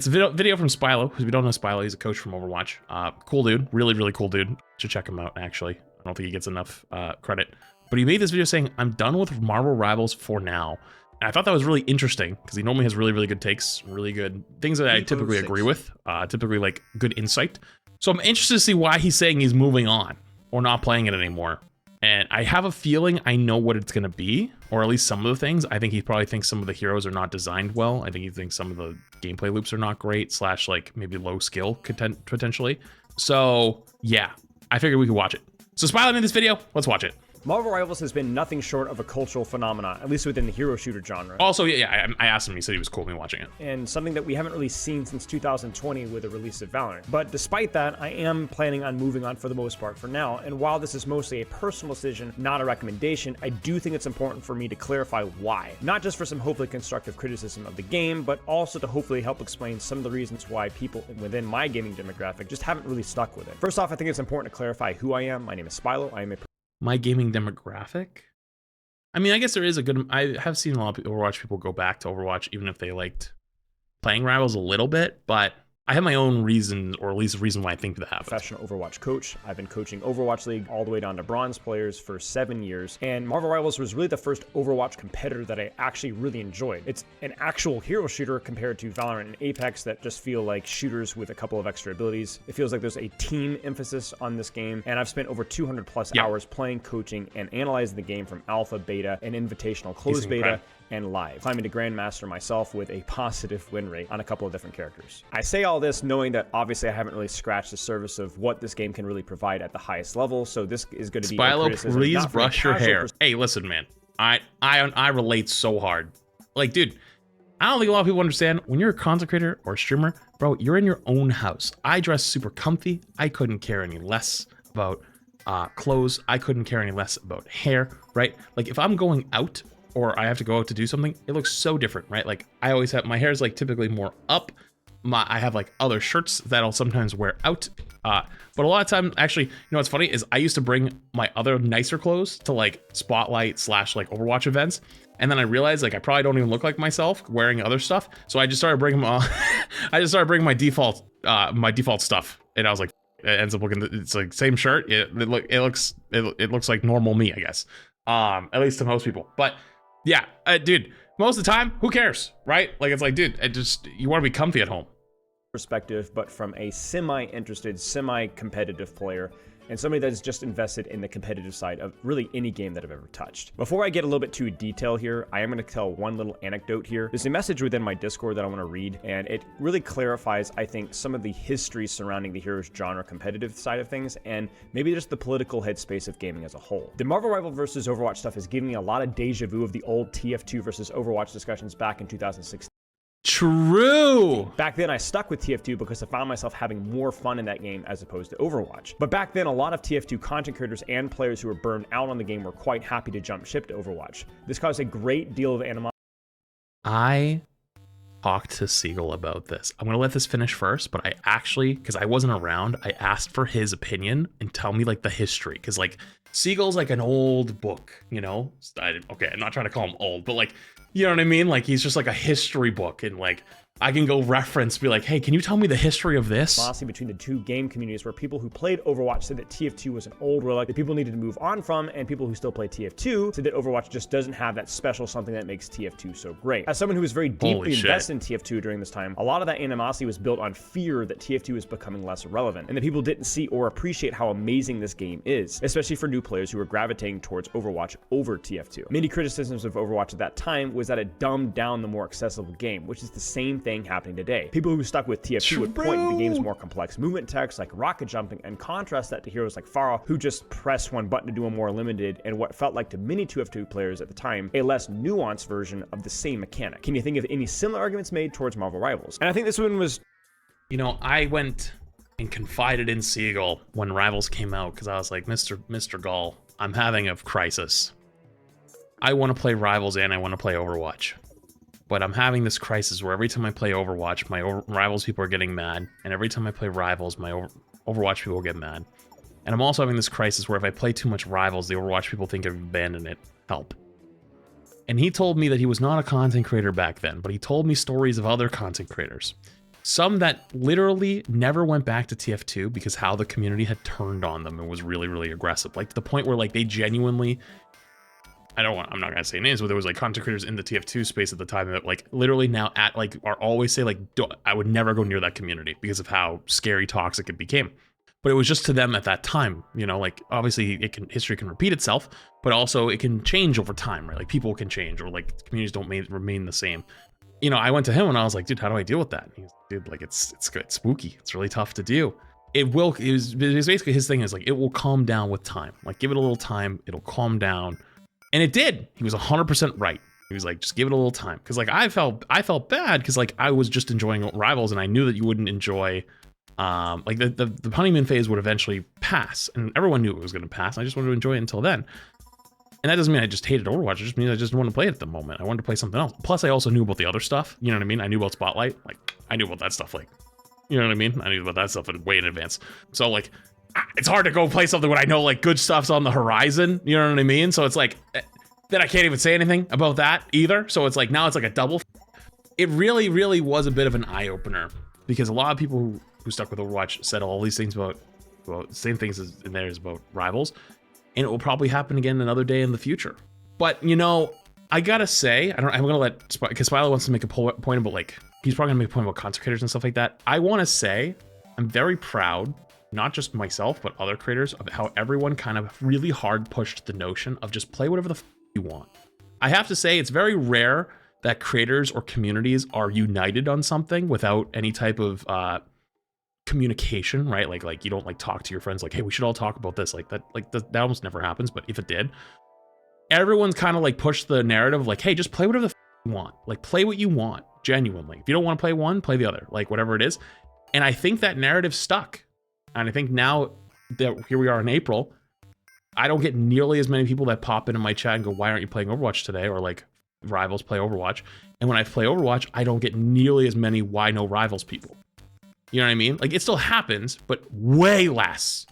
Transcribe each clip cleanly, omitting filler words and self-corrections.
It's a video from Spilo, because we don't know Spilo. He's a coach from Overwatch. Cool dude, really cool dude. Should check him out, actually. I don't think he gets enough credit. But he made this video saying, I'm done with Marvel Rivals for now. And I thought that was really interesting, because he normally has really good takes, really good things that I typically agree with, typically like good insight. So I'm interested to see why he's saying he's moving on or not playing it anymore. And I have a feeling I know what it's going to be, or at least some of the things. I think he probably thinks some of the heroes are not designed well. I think he thinks some of the gameplay loops are not great, / like maybe low skill potentially. So yeah, I figured we could watch it. So Spilo made this video, let's watch it. Marvel Rivals has been nothing short of a cultural phenomenon, at least within the hero shooter genre. Also, yeah, I asked him, he said he was cool with me watching it. And something that we haven't really seen since 2020 with the release of Valorant. But despite that, I am planning on moving on for the most part for now, and while this is mostly a personal decision, not a recommendation, I do think it's important for me to clarify why. Not just for some hopefully constructive criticism of the game, but also to hopefully help explain some of the reasons why people within my gaming demographic just haven't really stuck with it. First off, I think it's important to clarify who I am. My name is Spilo. I am a my gaming demographic? I mean, I guess there is a good... I have seen a lot of Overwatch people go back to Overwatch, even if they liked playing Rivals a little bit, but I have my own reasons, or at least a reason why I think that happens. Professional Overwatch coach. I've been coaching Overwatch League all the way down to bronze players for 7 years, and Marvel Rivals was really the first Overwatch competitor that I actually really enjoyed. It's an actual hero shooter compared to Valorant and Apex that just feel like shooters with a couple of extra abilities. It feels like there's a team emphasis on this game, and I've spent over 200 plus hours playing, coaching, and analyzing the game from alpha, beta, and invitational closed beta, and live, climbing to Grandmaster myself with a positive win rate on a couple of different characters. I say all this knowing that obviously I haven't really scratched the surface of what this game can really provide at the highest level, so this is going to be Spilo, please brush your hair. Hey, listen, man, I relate so hard. Like, dude, I don't think a lot of people understand, when you're a content creator or a streamer, bro, you're in your own house. I dress super comfy. I couldn't care any less about clothes. I couldn't care any less about hair, right? Like, if I'm going out, or I have to go out to do something, it looks so different, right? Like, I always have, my hair is like typically more up. I have like other shirts that I'll sometimes wear out. But a lot of times, actually, you know what's funny is I used to bring my other nicer clothes to like Spotlight / like Overwatch events. And then I realized like I probably don't even look like myself wearing other stuff. So I just started bringing I just started bringing my default stuff. And I was like, it ends up looking, it's like same shirt. It looks like normal me, I guess. At least to most people. But yeah, dude, most of the time, who cares, right? Like, it's like, dude, you want to be comfy at home. Perspective, but from a semi-interested, semi-competitive player, and somebody that's just invested in the competitive side of really any game that I've ever touched. Before I get a little bit too detailed here, I am going to tell one little anecdote here. There's a message within my Discord that I want to read, and it really clarifies, I think, some of the history surrounding the heroes genre competitive side of things, and maybe just the political headspace of gaming as a whole. The Marvel Rival versus Overwatch stuff has given me a lot of deja vu of the old TF2 versus Overwatch discussions back in 2016. True. Back then I stuck with TF2 because I found myself having more fun in that game as opposed to Overwatch. But back then a lot of TF2 content creators and players who were burned out on the game were quite happy to jump ship to Overwatch. This caused a great deal of animosity. I talked to Seagull about this. I'm gonna let this finish first, but I actually, because I wasn't around, I asked for his opinion and tell me like the history, because like Seagull's like an old book, you know? Okay, I'm not trying to call him old, but like, you know what I mean? Like, he's just like a history book, and like, I can go reference, be like, hey, can you tell me the history of this? Animosity between the two game communities, where people who played Overwatch said that TF2 was an old relic that people needed to move on from, and people who still play TF2 said that Overwatch just doesn't have that special something that makes TF2 so great. As someone who was very deeply invested in TF2 during this time, a lot of that animosity was built on fear that TF2 is becoming less relevant, and that people didn't see or appreciate how amazing this game is, especially for new players who were gravitating towards Overwatch over TF2. Many criticisms of Overwatch at that time was that it dumbed down the more accessible game, which is the same thing happening today. People who stuck with TF2 would point to the game's more complex movement text like rocket jumping and contrast that to heroes like Pharah, who just press one button to do a more limited and what felt like to many TF2 players at the time, a less nuanced version of the same mechanic. Can you think of any similar arguments made towards Marvel Rivals? And I think this one was... You know, I went and confided in Seagull when Rivals came out, because I was like, Mr. Gull, I'm having a crisis. I want to play Rivals and I want to play Overwatch. But I'm having this crisis where every time I play Overwatch, my Rivals people are getting mad. And every time I play Rivals, my Overwatch people get mad. And I'm also having this crisis where if I play too much Rivals, the Overwatch people think I've abandoned it. Help. And he told me that he was not a content creator back then, but he told me stories of other content creators. some that literally never went back to TF2 because how the community had turned on them and was really, really aggressive. Like to the point where like they genuinely, I'm not gonna say names, but there was like content creators in the TF2 space at the time that like literally now are always say like, I would never go near that community because of how scary, toxic it became. But it was just to them at that time, you know, like obviously history can repeat itself, but also it can change over time, right? Like people can change, or like communities don't remain the same. You know, I went to him and I was like, dude, how do I deal with that? And he's like, dude, like it's good, it's spooky. It's really tough to do. It was basically his thing is like, it will calm down with time. Like give it a little time, it'll calm down. And it did. He was 100% right. He was like, just give it a little time. Cause like I felt bad because like I was just enjoying Rivals and I knew that you wouldn't enjoy like the honeymoon phase would eventually pass, and everyone knew it was going to pass. I just wanted to enjoy it until then. And that doesn't mean I just hated Overwatch. It just means I just wanted to play it at the moment. I wanted to play something else. Plus, I also knew about the other stuff. You know what I mean? I knew about Spotlight. Like, I knew about that stuff. Like, you know what I mean? I knew about that stuff way in advance. So like, it's hard to go play something when I know like good stuff's on the horizon. You know what I mean? So it's like, then I can't even say anything about that either. So it's like, now it's like a double. It really, really was a bit of an eye opener because a lot of people who stuck with Overwatch said all these things about, well, same things as in there is about Rivals, and it will probably happen again another day in the future. But you know, I gotta say, I'm gonna let, because Smiley wants to make a point about like, he's probably gonna make a point about content creators and stuff like that. I wanna say, I'm very proud, not just myself, but other creators, of how everyone kind of really hard pushed the notion of just play whatever the f you want. I have to say, it's very rare that creators or communities are united on something without any type of communication, right? Like you don't like talk to your friends like, hey, we should all talk about this. Like that almost never happens. But if it did, everyone's kind of like pushed the narrative like, hey, just play whatever the you want. Like play what you want, genuinely. If you don't want to play one, play the other, like whatever it is. And I think that narrative stuck. And I think now that here we are in April, I don't get nearly as many people that pop into my chat and go, why aren't you playing Overwatch today? Or like, Rivals play Overwatch. And when I play Overwatch, I don't get nearly as many why no Rivals people. You know what I mean? Like it still happens, but way less.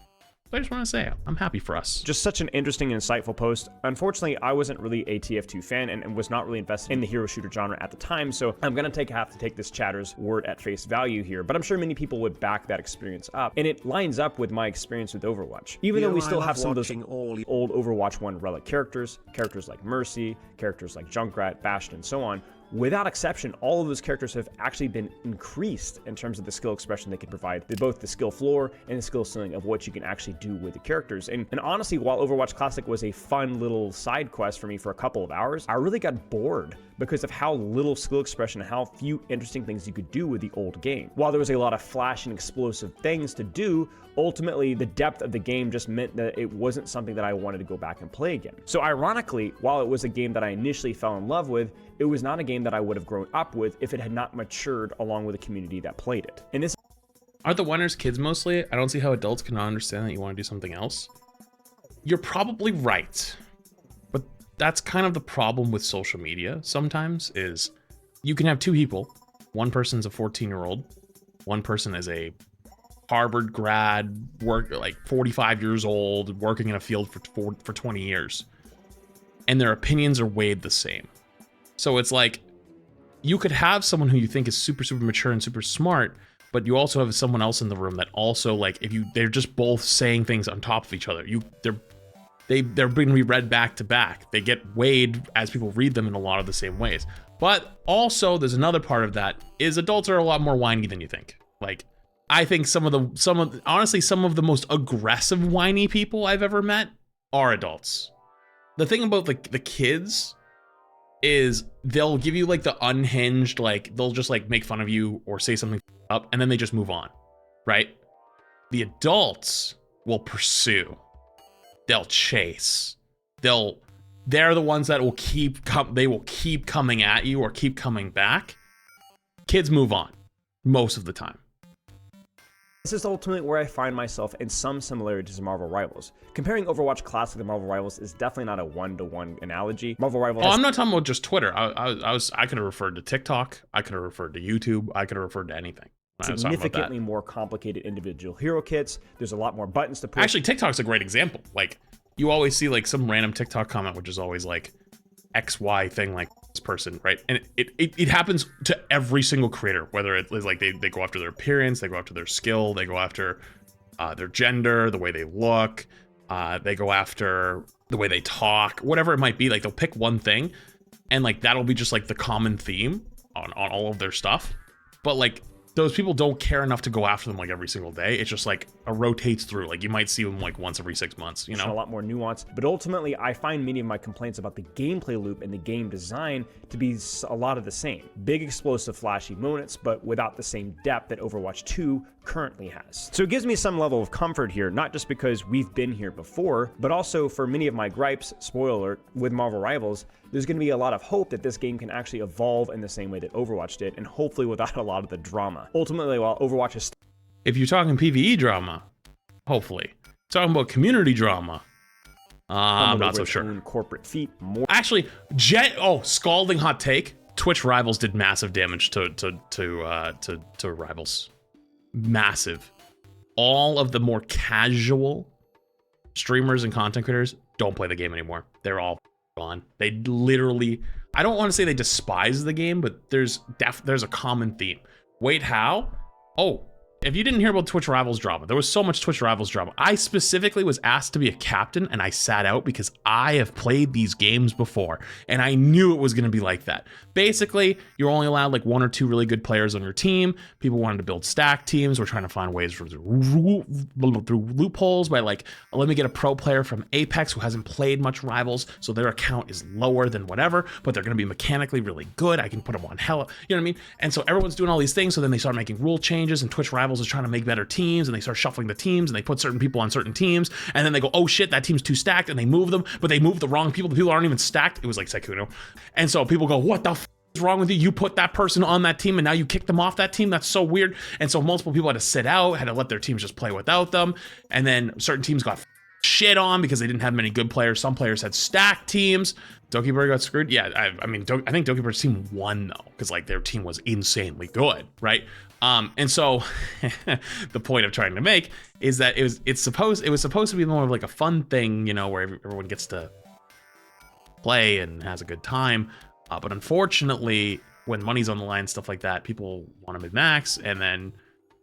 So I just want to say, I'm happy for us. Just such an interesting and insightful post. Unfortunately, I wasn't really a TF2 fan and was not really invested in the hero shooter genre at the time, so I'm gonna have to take this chatter's word at face value here, but I'm sure many people would back that experience up, and it lines up with my experience with Overwatch. Even though we still have some of those old Overwatch 1 relic characters like Mercy, characters like Junkrat, Bastion, and so on, without exception, all of those characters have actually been increased in terms of the skill expression they can provide, both the skill floor and the skill ceiling of what you can actually do with the characters. And honestly, while Overwatch Classic was a fun little side quest for me for a couple of hours, I really got bored because of how little skill expression and how few interesting things you could do with the old game. While there was a lot of flash and explosive things to do, ultimately the depth of the game just meant that it wasn't something that I wanted to go back and play again. So ironically, while it was a game that I initially fell in love with, it was not a game that I would have grown up with if it had not matured along with the community that played it. And this Aren't the winners kids mostly? I don't see how adults cannot understand that you want to do something else. You're probably right. But that's kind of the problem with social media sometimes, is you can have two people. One person's a 14-year-old. One person is a Harvard grad, like 45 years old, working in a field for 20 years. And their opinions are weighed the same. So it's like, you could have someone who you think is super, super mature and super smart, but you also have someone else in the room that also, like, they're just both saying things on top of each other. They're being reread back to back. They get weighed as people read them in a lot of the same ways. But also, there's another part of that, is adults are a lot more whiny than you think. Like, I think honestly, some of the most aggressive whiny people I've ever met are adults. The thing about the kids is they'll give you like the unhinged, like they'll just like make fun of you or say something up and then they just move on, right? The adults will pursue, they'll chase, they're the ones that will keep coming at you or keep coming back. Kids move on most of the time. This is ultimately where I find myself in some similarities to Marvel Rivals. Comparing Overwatch Classic to Marvel Rivals is definitely not a one-to-one analogy. Marvel Rivals. Oh, I'm not talking about just Twitter. I could have referred to TikTok. I could have referred to YouTube. I could have referred to anything. Significantly more complicated individual hero kits. There's a lot more buttons to push. Actually, TikTok's a great example. Like, you always see like some random TikTok comment, which is always like XY thing, like person, right? And it happens to every single creator, whether it's like they go after their appearance, they go after their skill, they go after their gender, the way they look, they go after the way they talk, whatever it might be. Like they'll pick one thing and like that'll be just like the common theme on all of their stuff. But like those people don't care enough to go after them like every single day. It's just like a rotates through. Like you might see them like once every 6 months, you know? A lot more nuance. But ultimately, I find many of my complaints about the gameplay loop and the game design to be a lot of the same. Big, explosive, flashy moments, but without the same depth that Overwatch 2 currently has. So it gives me some level of comfort here, not just because we've been here before, but also for many of my gripes, spoiler alert, with Marvel Rivals, there's going to be a lot of hope that this game can actually evolve in the same way that Overwatch did, and hopefully without a lot of the drama. Ultimately, while Overwatch is... If you're talking PvE drama, hopefully. Talking about community drama, I'm not so sure. Corporate feet, more... Actually, scalding hot take. Twitch Rivals did massive damage to Rivals. Massive. All of the more casual streamers and content creators don't play the game anymore. They're all gone. They literally, I don't want to say they despise the game, but there's a common theme. Wait, how? Oh, if you didn't hear about Twitch Rivals drama, there was so much Twitch Rivals drama. I specifically was asked to be a captain and I sat out because I have played these games before and I knew it was going to be like that. Basically, you're only allowed like 1 or 2 really good players on your team. People wanted to build stack teams. We're trying to find ways through loopholes by like, let me get a pro player from Apex who hasn't played much Rivals, so their account is lower than whatever, but they're going to be mechanically really good. I can put them on hella, you know what I mean? And so everyone's doing all these things. So then they start making rule changes and Twitch Rivals is trying to make better teams and they start shuffling the teams and they put certain people on certain teams and then they go, oh shit, that team's too stacked, and they move them, but they move the wrong people. The people aren't even stacked. It was like Sekuno. And so people go, what the is wrong with you? You put that person on that team and now you kick them off that team? That's so weird. And so multiple people had to sit out, had to let their teams just play without them. And then certain teams got shit on because they didn't have many good players. Some players had stacked teams. Dokibird got screwed. Yeah, I think Dokibird's team won though, because like their team was insanely good, right? And so the point of trying to make is that it was supposed to be more of like a fun thing, you know, where everyone gets to play and has a good time. But unfortunately, when money's on the line, stuff like that, people want to min-max, and then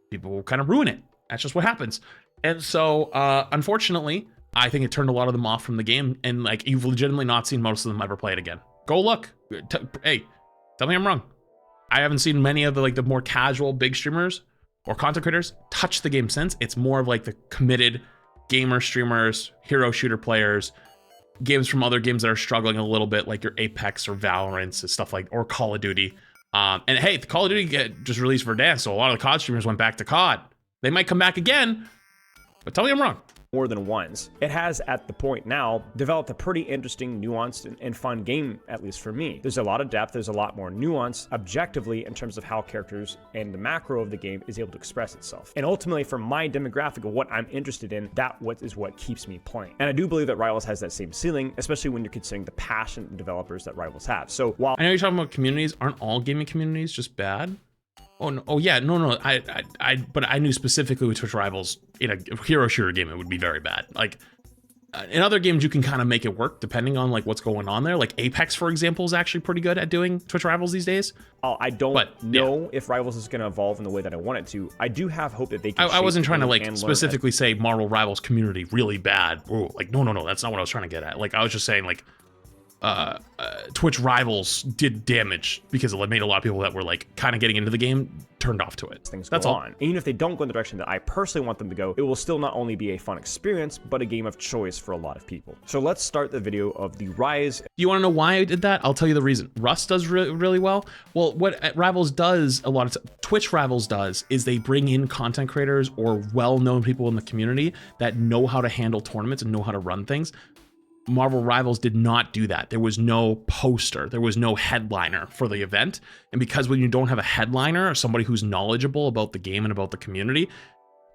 people kind of ruin it. That's just what happens. And so, unfortunately, I think it turned a lot of them off from the game, and like you've legitimately not seen most of them ever play it again. Go look. Hey, tell me I'm wrong. I haven't seen many of the more casual big streamers or content creators touch the game since. It's more of like the committed gamer streamers, hero shooter players, games from other games that are struggling a little bit, like your Apex or Valorant and stuff like, or Call of Duty. And hey, the Call of Duty just released Verdansk, so a lot of the COD streamers went back to COD. They might come back again, but tell me I'm wrong. More than once. It has, at the point now, developed a pretty interesting, nuanced, and fun game, at least for me. There's a lot of depth, there's a lot more nuance, objectively, in terms of how characters and the macro of the game is able to express itself. And ultimately, for my demographic of what I'm interested in, that is what keeps me playing. And I do believe that Rivals has that same ceiling, especially when you're considering the passionate developers that Rivals have. So while I know you're talking about communities, aren't all gaming communities just bad? Oh no! Oh yeah! No! But I knew specifically with Twitch Rivals in a hero shooter game, it would be very bad. Like in other games, you can kind of make it work depending on like what's going on there. Like Apex, for example, is actually pretty good at doing Twitch Rivals these days. I don't know if Rivals is going to evolve in the way that I want it to. I do have hope that they can. I wasn't trying to like specifically say Marvel Rivals community really bad. Ooh, like no, that's not what I was trying to get at. Like I was just saying like. Twitch Rivals did damage because it made a lot of people that were like kind of getting into the game turned off to it. That's all. And even if they don't go in the direction that I personally want them to go, it will still not only be a fun experience, but a game of choice for a lot of people. So let's start the video of the rise. You want to know why I did that? I'll tell you the reason. Rust does really well. Well, what Rivals does a lot of Twitch Rivals does is they bring in content creators or well-known people in the community that know how to handle tournaments and know how to run things. Marvel Rivals did not do that. There was no poster. There was no headliner for the event. And because when you don't have a headliner or somebody who's knowledgeable about the game and about the community,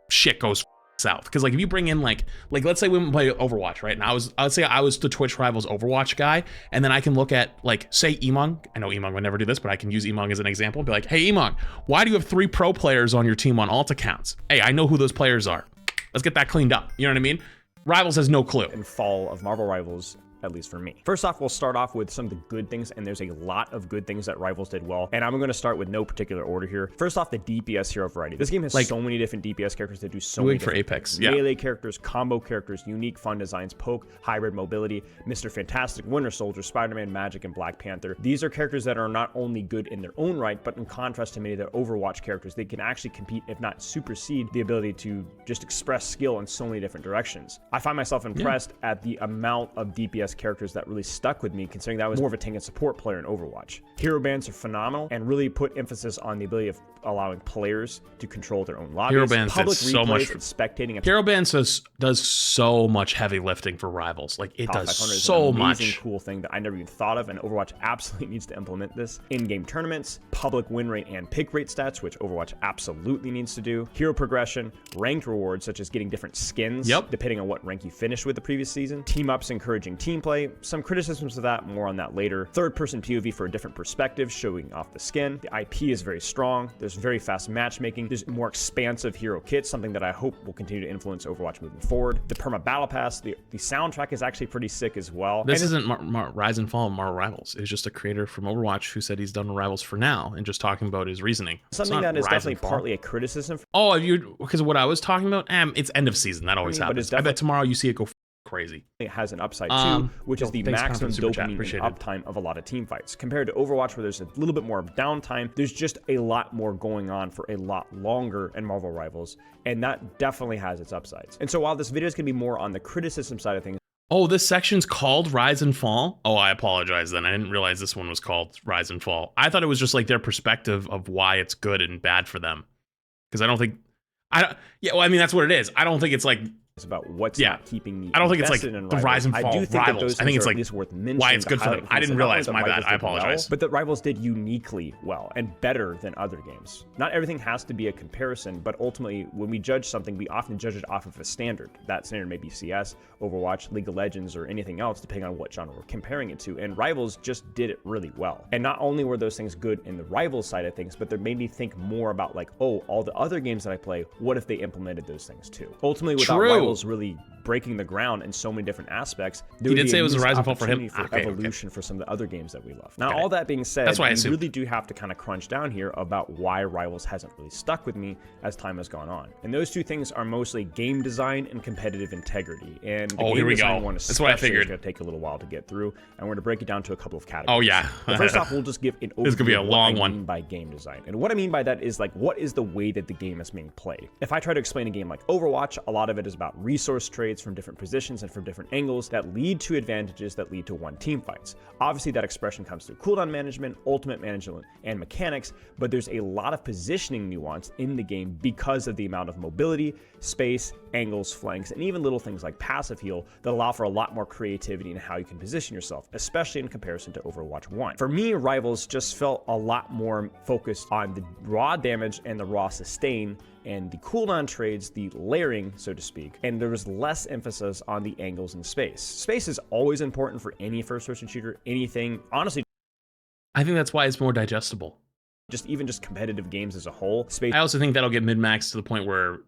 shit goes south. Because like if you bring in like let's say we play Overwatch, right? And I'd say I was the Twitch Rivals Overwatch guy, and then I can look at like say Emong. I know Emong would never do this, but I can use Emong as an example and be like, hey Emong, why do you have 3 pro players on your team on alt accounts? Hey, I know who those players are. Let's get that cleaned up. You know what I mean? Rivals has no clue. And fall of Marvel Rivals at least for me. First off, we'll start off with some of the good things, and there's a lot of good things that Rivals did well, and I'm going to start with no particular order here. First off, the DPS hero variety. This game has like, so many different DPS characters that do so many different Apex. melee characters, combo characters, unique fun designs, poke, hybrid mobility, Mr. Fantastic, Winter Soldier, Spider-Man, Magic, and Black Panther. These are characters that are not only good in their own right, but in contrast to many of their Overwatch characters, they can actually compete, if not supersede, the ability to just express skill in so many different directions. I find myself impressed at the amount of DPS characters that really stuck with me, considering that I was more of a tank and support player in Overwatch. Hero bans are phenomenal and really put emphasis on the ability of allowing players to control their own lobbies. Hero bans public did so much. And spectating. And Hero bans does so much heavy lifting for Rivals. Like it does so much. Amazing cool thing that I never even thought of, and Overwatch absolutely needs to implement this. In-game tournaments, public win rate and pick rate stats, which Overwatch absolutely needs to do. Hero progression, ranked rewards such as getting different skins depending on what rank you finished with the previous season. Team ups encouraging team play. Some criticisms of that, more on that later. Third-person POV for a different perspective, showing off the skin. The IP is very strong. There's very fast matchmaking. There's more expansive hero kits, something that I hope will continue to influence Overwatch moving forward. The perma battle pass, the soundtrack is actually pretty sick as well. This isn't Rise and Fall of Marvel Rivals. It's just a creator from Overwatch who said he's done Rivals for now and just talking about his reasoning. Something that is definitely partly a criticism. Oh, because of what I was talking about? it's end of season. That always happens. I bet tomorrow you see it go crazy. It has an upside too, which is the maximum dopamine uptime of a lot of team fights. Compared to Overwatch, where there's a little bit more downtime, there's just a lot more going on for a lot longer in Marvel Rivals, and that definitely has its upsides. And so while this video is going to be more on the criticism side of things. Oh, this section's called Rise and Fall? Oh, I apologize then. I didn't realize this one was called Rise and Fall. I thought it was just like their perspective of why it's good and bad for them. Because I don't think... yeah, well, I mean, that's what it is. I don't think it's like... It's about what's not keeping me. I don't think it's like the Rise and Fall I do think Rivals. That I think it's like worth mentioning, why it's good for them. I didn't realize, my bad. I apologize. But the Rivals did uniquely well and better than other games. Not everything has to be a comparison, but ultimately, when we judge something, we often judge it off of a standard. That standard may be CS, Overwatch, League of Legends, or anything else, depending on what genre we're comparing it to. And Rivals just did it really well. And not only were those things good in the Rivals side of things, but they made me think more about like, oh, all the other games that I play, what if they implemented those things too? Ultimately, without Rivals really breaking the ground in so many different aspects, he did say it was a Rise and Fall for him. For evolution for some of the other games that we love. Now, all that being said, we really do have to kind of crunch down here about why Rivals hasn't really stuck with me as time has gone on. And those two things are mostly game design and competitive integrity. And the game design one that's what I figured. Is going to take a little while to get through, and we're going to break it down to a couple of categories. Oh yeah. First off, we'll just give an overview. This is going to be a long one. I mean by game design, and what I mean by that is like, what is the way that the game is being played? If I try to explain a game like Overwatch, a lot of it is about resource trades from different positions and from different angles that lead to advantages that lead to one team fights. Obviously, that expression comes through cooldown management, ultimate management, and mechanics, but there's a lot of positioning nuance in the game because of the amount of mobility, space, angles, flanks, and even little things like passive heal that allow for a lot more creativity in how you can position yourself, especially in comparison to Overwatch 1. For me, Rivals just felt a lot more focused on the raw damage and the raw sustain and the cooldown trades, the layering, so to speak, and there was less emphasis on the angles and space. Space is always important for any first-person shooter, anything, honestly. I think that's why it's more digestible. Even just competitive games as a whole. Space. I also think that'll get min-maxed to the point where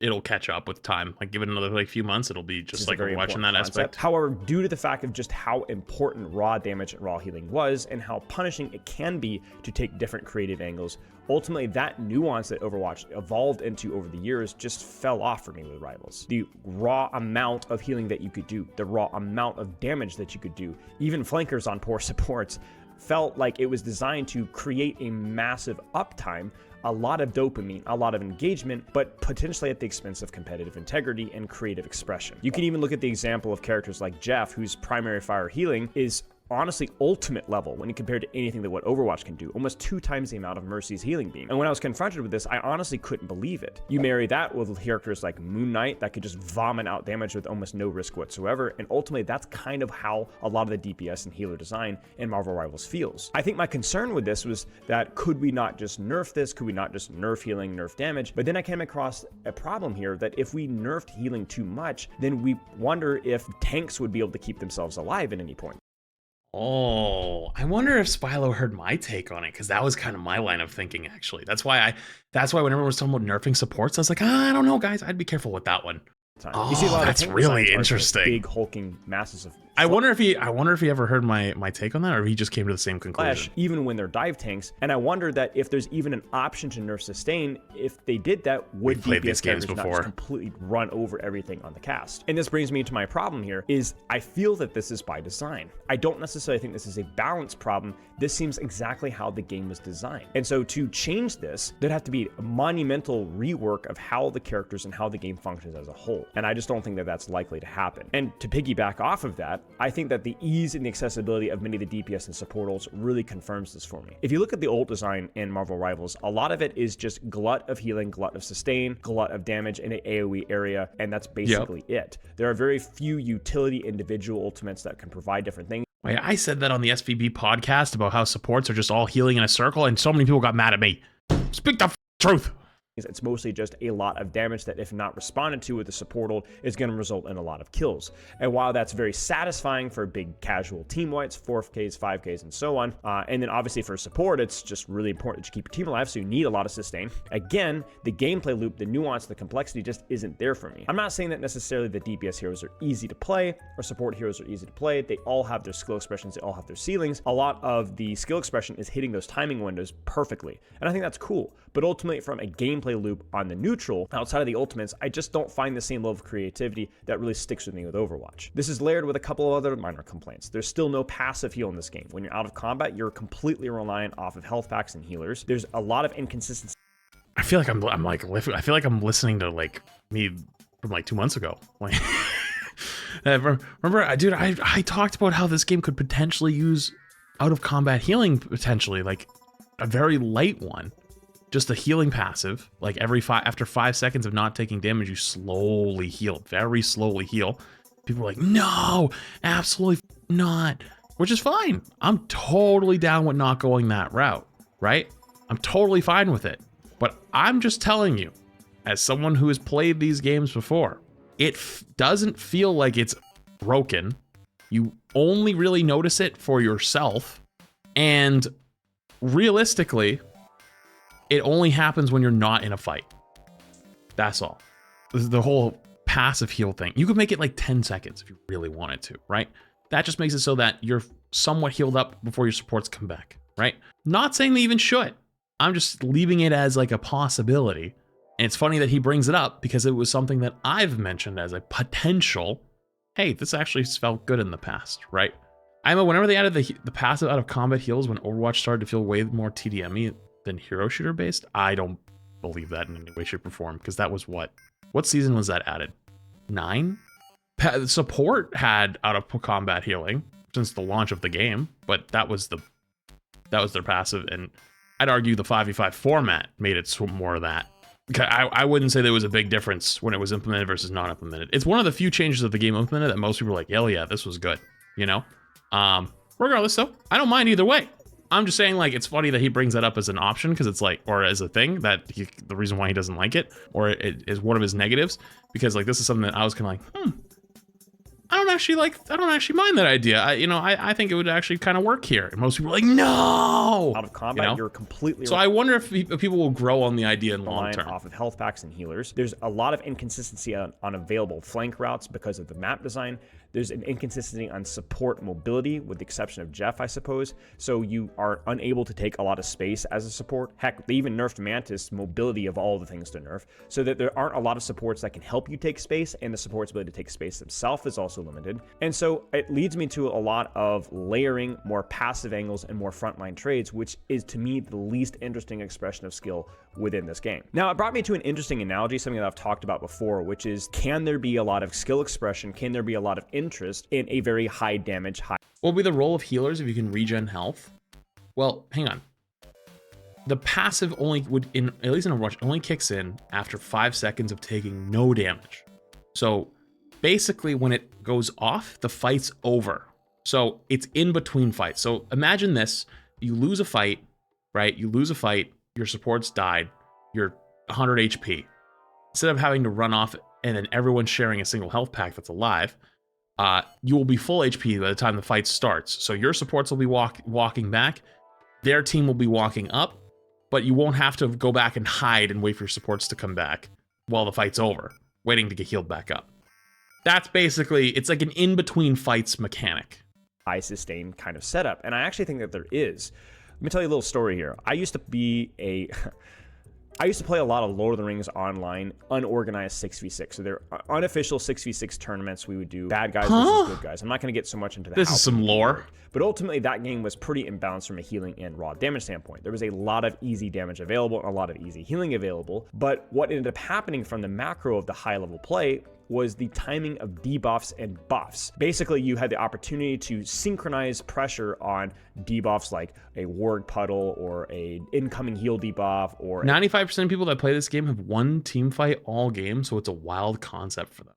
it'll catch up with time. Like, give it another like few months, it'll be just like watching that aspect. However, due to the fact of just how important raw damage and raw healing was and how punishing it can be to take different creative angles, ultimately that nuance that Overwatch evolved into over the years just fell off for me with Rivals. The raw amount of healing that you could do, the raw amount of damage that you could do, even flankers on poor supports, felt like it was designed to create a massive uptime, a lot of dopamine, a lot of engagement, but potentially at the expense of competitive integrity and creative expression. You can even look at the example of characters like Jeff, whose primary fire healing is honestly ultimate level when you compare to anything that what Overwatch can do, almost 2 times the amount of Mercy's healing beam. And when I was confronted with this, I honestly couldn't believe it. You marry that with characters like Moon Knight that could just vomit out damage with almost no risk whatsoever, and ultimately that's kind of how a lot of the DPS and healer design in Marvel Rivals feels. I think my concern with this was that could we not just nerf this? Could we not just nerf healing, nerf damage? But then I came across a problem here that if we nerfed healing too much, then we wonder if tanks would be able to keep themselves alive at any point. Oh, I wonder if Spilo heard my take on it, because that was kind of my line of thinking, actually. That's why whenever I was talking about nerfing supports, I was like, I don't know, guys, I'd be careful with that one. time. You see a lot of that's tank really designs are interesting. big hulking masses of I wonder if he ever heard my take on that, or if he just came to the same conclusion. even when they're dive tanks. And I wonder that if there's even an option to nerf sustain, if they did that, would DPS characters not just completely run over everything on the cast? And this brings me to my problem here, is I feel that this is by design. I don't necessarily think this is a balance problem. This seems exactly how the game was designed. And so to change this, there'd have to be a monumental rework of how the characters and how the game functions as a whole. And I just don't think that that's likely to happen. And to piggyback off of that, I think that the ease and the accessibility of many of the DPS and support ults really confirms this for me. If you look at the ult design in Marvel Rivals, a lot of it is just glut of healing, glut of sustain, glut of damage in an AoE area, and that's basically it. There are very few utility individual ultimates that can provide different things. Wait, I said that on the SVB podcast about how supports are just all healing in a circle, and so many people got mad at me. Speak the truth. It's mostly just a lot of damage that, if not responded to with the support ult, is going to result in a lot of kills. And while that's very satisfying for big casual team wipes, 4Ks, 5Ks, and so on, and then obviously for support, it's just really important that you keep your team alive, so you need a lot of sustain. Again, the gameplay loop, the nuance, the complexity just isn't there for me. I'm not saying that necessarily the DPS heroes are easy to play, or support heroes are easy to play. They all have their skill expressions, they all have their ceilings. A lot of the skill expression is hitting those timing windows perfectly, and I think that's cool. But ultimately, from a gameplay loop on the neutral, outside of the ultimates, I just don't find the same level of creativity that really sticks with me with Overwatch. This is layered with a couple of other minor complaints. There's still no passive heal in this game. When you're out of combat, you're completely reliant off of health packs and healers. There's a lot of inconsistency. I feel like I feel like I'm listening to like me from like 2 months ago. Like, remember, dude, I talked about how this game could potentially use out of combat healing, potentially like a very light one. Just a healing passive, like after 5 seconds of not taking damage, you slowly heal, very slowly heal. People are like, no, absolutely not, which is fine. I'm totally down with not going that route, right? I'm totally fine with it. But I'm just telling you, as someone who has played these games before, it doesn't feel like it's broken. You only really notice it for yourself. And realistically, it only happens when you're not in a fight. That's all. The whole passive heal thing. You could make it like 10 seconds if you really wanted to, right? That just makes it so that you're somewhat healed up before your supports come back, right? Not saying they even should. I'm just leaving it as like a possibility. And it's funny that he brings it up because it was something that I've mentioned as a potential, hey, this actually felt good in the past, right? I know whenever they added the passive out of combat heals when Overwatch started to feel way more TDM-y than hero shooter based, I don't believe that in any way, shape, or form, because that was what season was that added? 9? Support had out of combat healing since the launch of the game, but that was their passive, and I'd argue the 5v5 format made it more of that. I wouldn't say there was a big difference when it was implemented versus not implemented. It's one of the few changes of the game implemented that most people are like, hell yeah, this was good, you know? Regardless though, I don't mind either way. I'm just saying, like, it's funny that he brings that up as an option because it's like, or as a thing that the reason why he doesn't like it, or it is one of his negatives, because like this is something that I was kind of like, I don't actually mind that idea. I think it would actually kind of work here. And most people are like, no. Out of combat, you're completely. So I wonder if people will grow on the idea in long term. Off of health packs and healers. There's a lot of inconsistency on available flank routes because of the map design. There's an inconsistency on support mobility, with the exception of Jeff, I suppose. So you are unable to take a lot of space as a support. Heck, they even nerfed Mantis mobility of all the things to nerf, so that there aren't a lot of supports that can help you take space, and the support's ability to take space themselves is also limited. And so it leads me to a lot of layering, more passive angles, and more frontline trades, which is to me the least interesting expression of skill within this game. Now, it brought me to an interesting analogy, something that I've talked about before, which is, can there be a lot of skill expression? Can there be a lot of interest in a very high damage, high... What would be the role of healers if you can regen health? Well, hang on. The passive only would, at least in Overwatch, only kicks in after 5 seconds of taking no damage. So basically when it goes off, the fight's over. So it's in between fights. So imagine this, you lose a fight, right? You lose a fight, your support's died, you're 100 HP. Instead of having to run off and then everyone's sharing a single health pack that's alive, you will be full HP by the time the fight starts. So your supports will be walking back, their team will be walking up, but you won't have to go back and hide and wait for your supports to come back while the fight's over. waiting to get healed back up. That's basically, it's like an in-between fights mechanic. High sustain kind of setup. And I actually think that there is. Let me tell you a little story here. I used to play a lot of Lord of the Rings online, unorganized 6v6. So they're unofficial 6v6 tournaments we would do, bad guys versus good guys. I'm not going to get so much into that. This is some lore. But ultimately, that game was pretty imbalanced from a healing and raw damage standpoint. There was a lot of easy damage available and a lot of easy healing available. But what ended up happening from the macro of the high-level play was the timing of debuffs and buffs. Basically, you had the opportunity to synchronize pressure on debuffs like a Warg Puddle or a incoming heal debuff, or 95% of people that play this game have one team fight all game, so it's a wild concept for them.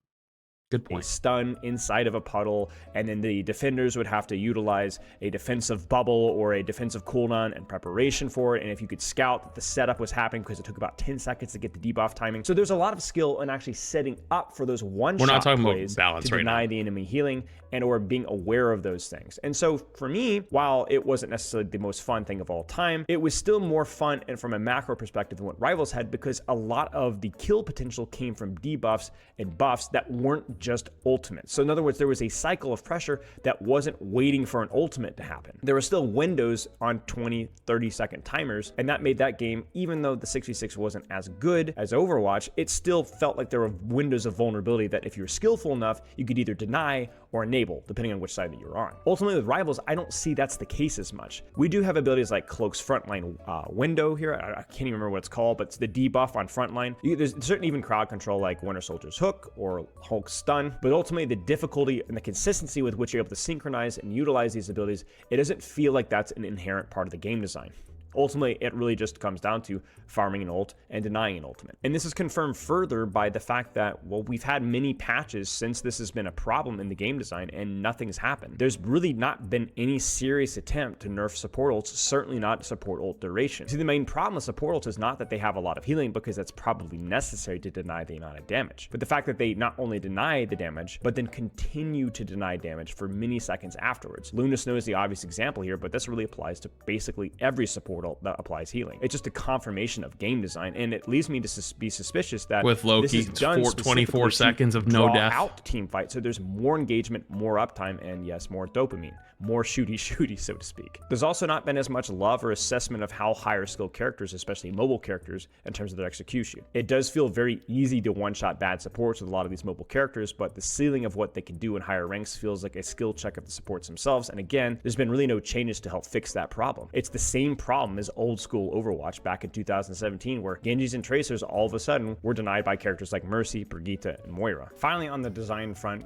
Good point. A stun inside of a puddle, and then the defenders would have to utilize a defensive bubble or a defensive cooldown in preparation for it. And if you could scout that the setup was happening, because it took about 10 seconds to get the debuff timing. So there's a lot of skill in actually setting up for those one-shot We're not talking plays about balance to right deny now. the enemy healing and or being aware of those things. And so for me, while it wasn't necessarily the most fun thing of all time, it was still more fun and from a macro perspective than what Rivals had, because a lot of the kill potential came from debuffs and buffs that weren't just ultimates. So in other words, there was a cycle of pressure that wasn't waiting for an ultimate to happen. There were still windows on 20, 30-second timers, and that made that game, even though the 6v6 wasn't as good as Overwatch, it still felt like there were windows of vulnerability that if you were skillful enough, you could either deny or enable, depending on which side that you're on. Ultimately, with Rivals, I don't see that's the case as much. We do have abilities like Cloak's Frontline window here. I can't even remember what it's called, but it's the debuff on Frontline. There's certain even crowd control like Winter Soldier's Hook or Hulk's Stun, but ultimately the difficulty and the consistency with which you're able to synchronize and utilize these abilities, it doesn't feel like that's an inherent part of the game design. Ultimately, it really just comes down to farming an ult and denying an ultimate. And this is confirmed further by the fact that, well, we've had many patches since this has been a problem in the game design and nothing's happened. There's really not been any serious attempt to nerf support ults, certainly not support ult duration. See, the main problem with support ults is not that they have a lot of healing, because that's probably necessary to deny the amount of damage, but the fact that they not only deny the damage, but then continue to deny damage for many seconds afterwards. Luna Snow is the obvious example here, but this really applies to basically every support ult that applies healing. It's just a confirmation of game design, and it leads me to be suspicious that with Loki, 24 seconds of no death out team fight, so there's more engagement, more uptime, and yes, more dopamine, more shooty, so to speak. There's also not been as much love or assessment of how higher skill characters, especially mobile characters, in terms of their execution. It does feel very easy to one-shot bad supports with a lot of these mobile characters, but the ceiling of what they can do in higher ranks feels like a skill check of the supports themselves, and again, there's been really no changes to help fix that problem. It's the same problem as old school Overwatch back in 2017, where Genjis and Tracers all of a sudden were denied by characters like Mercy, Brigitte, and Moira. Finally, on the design front,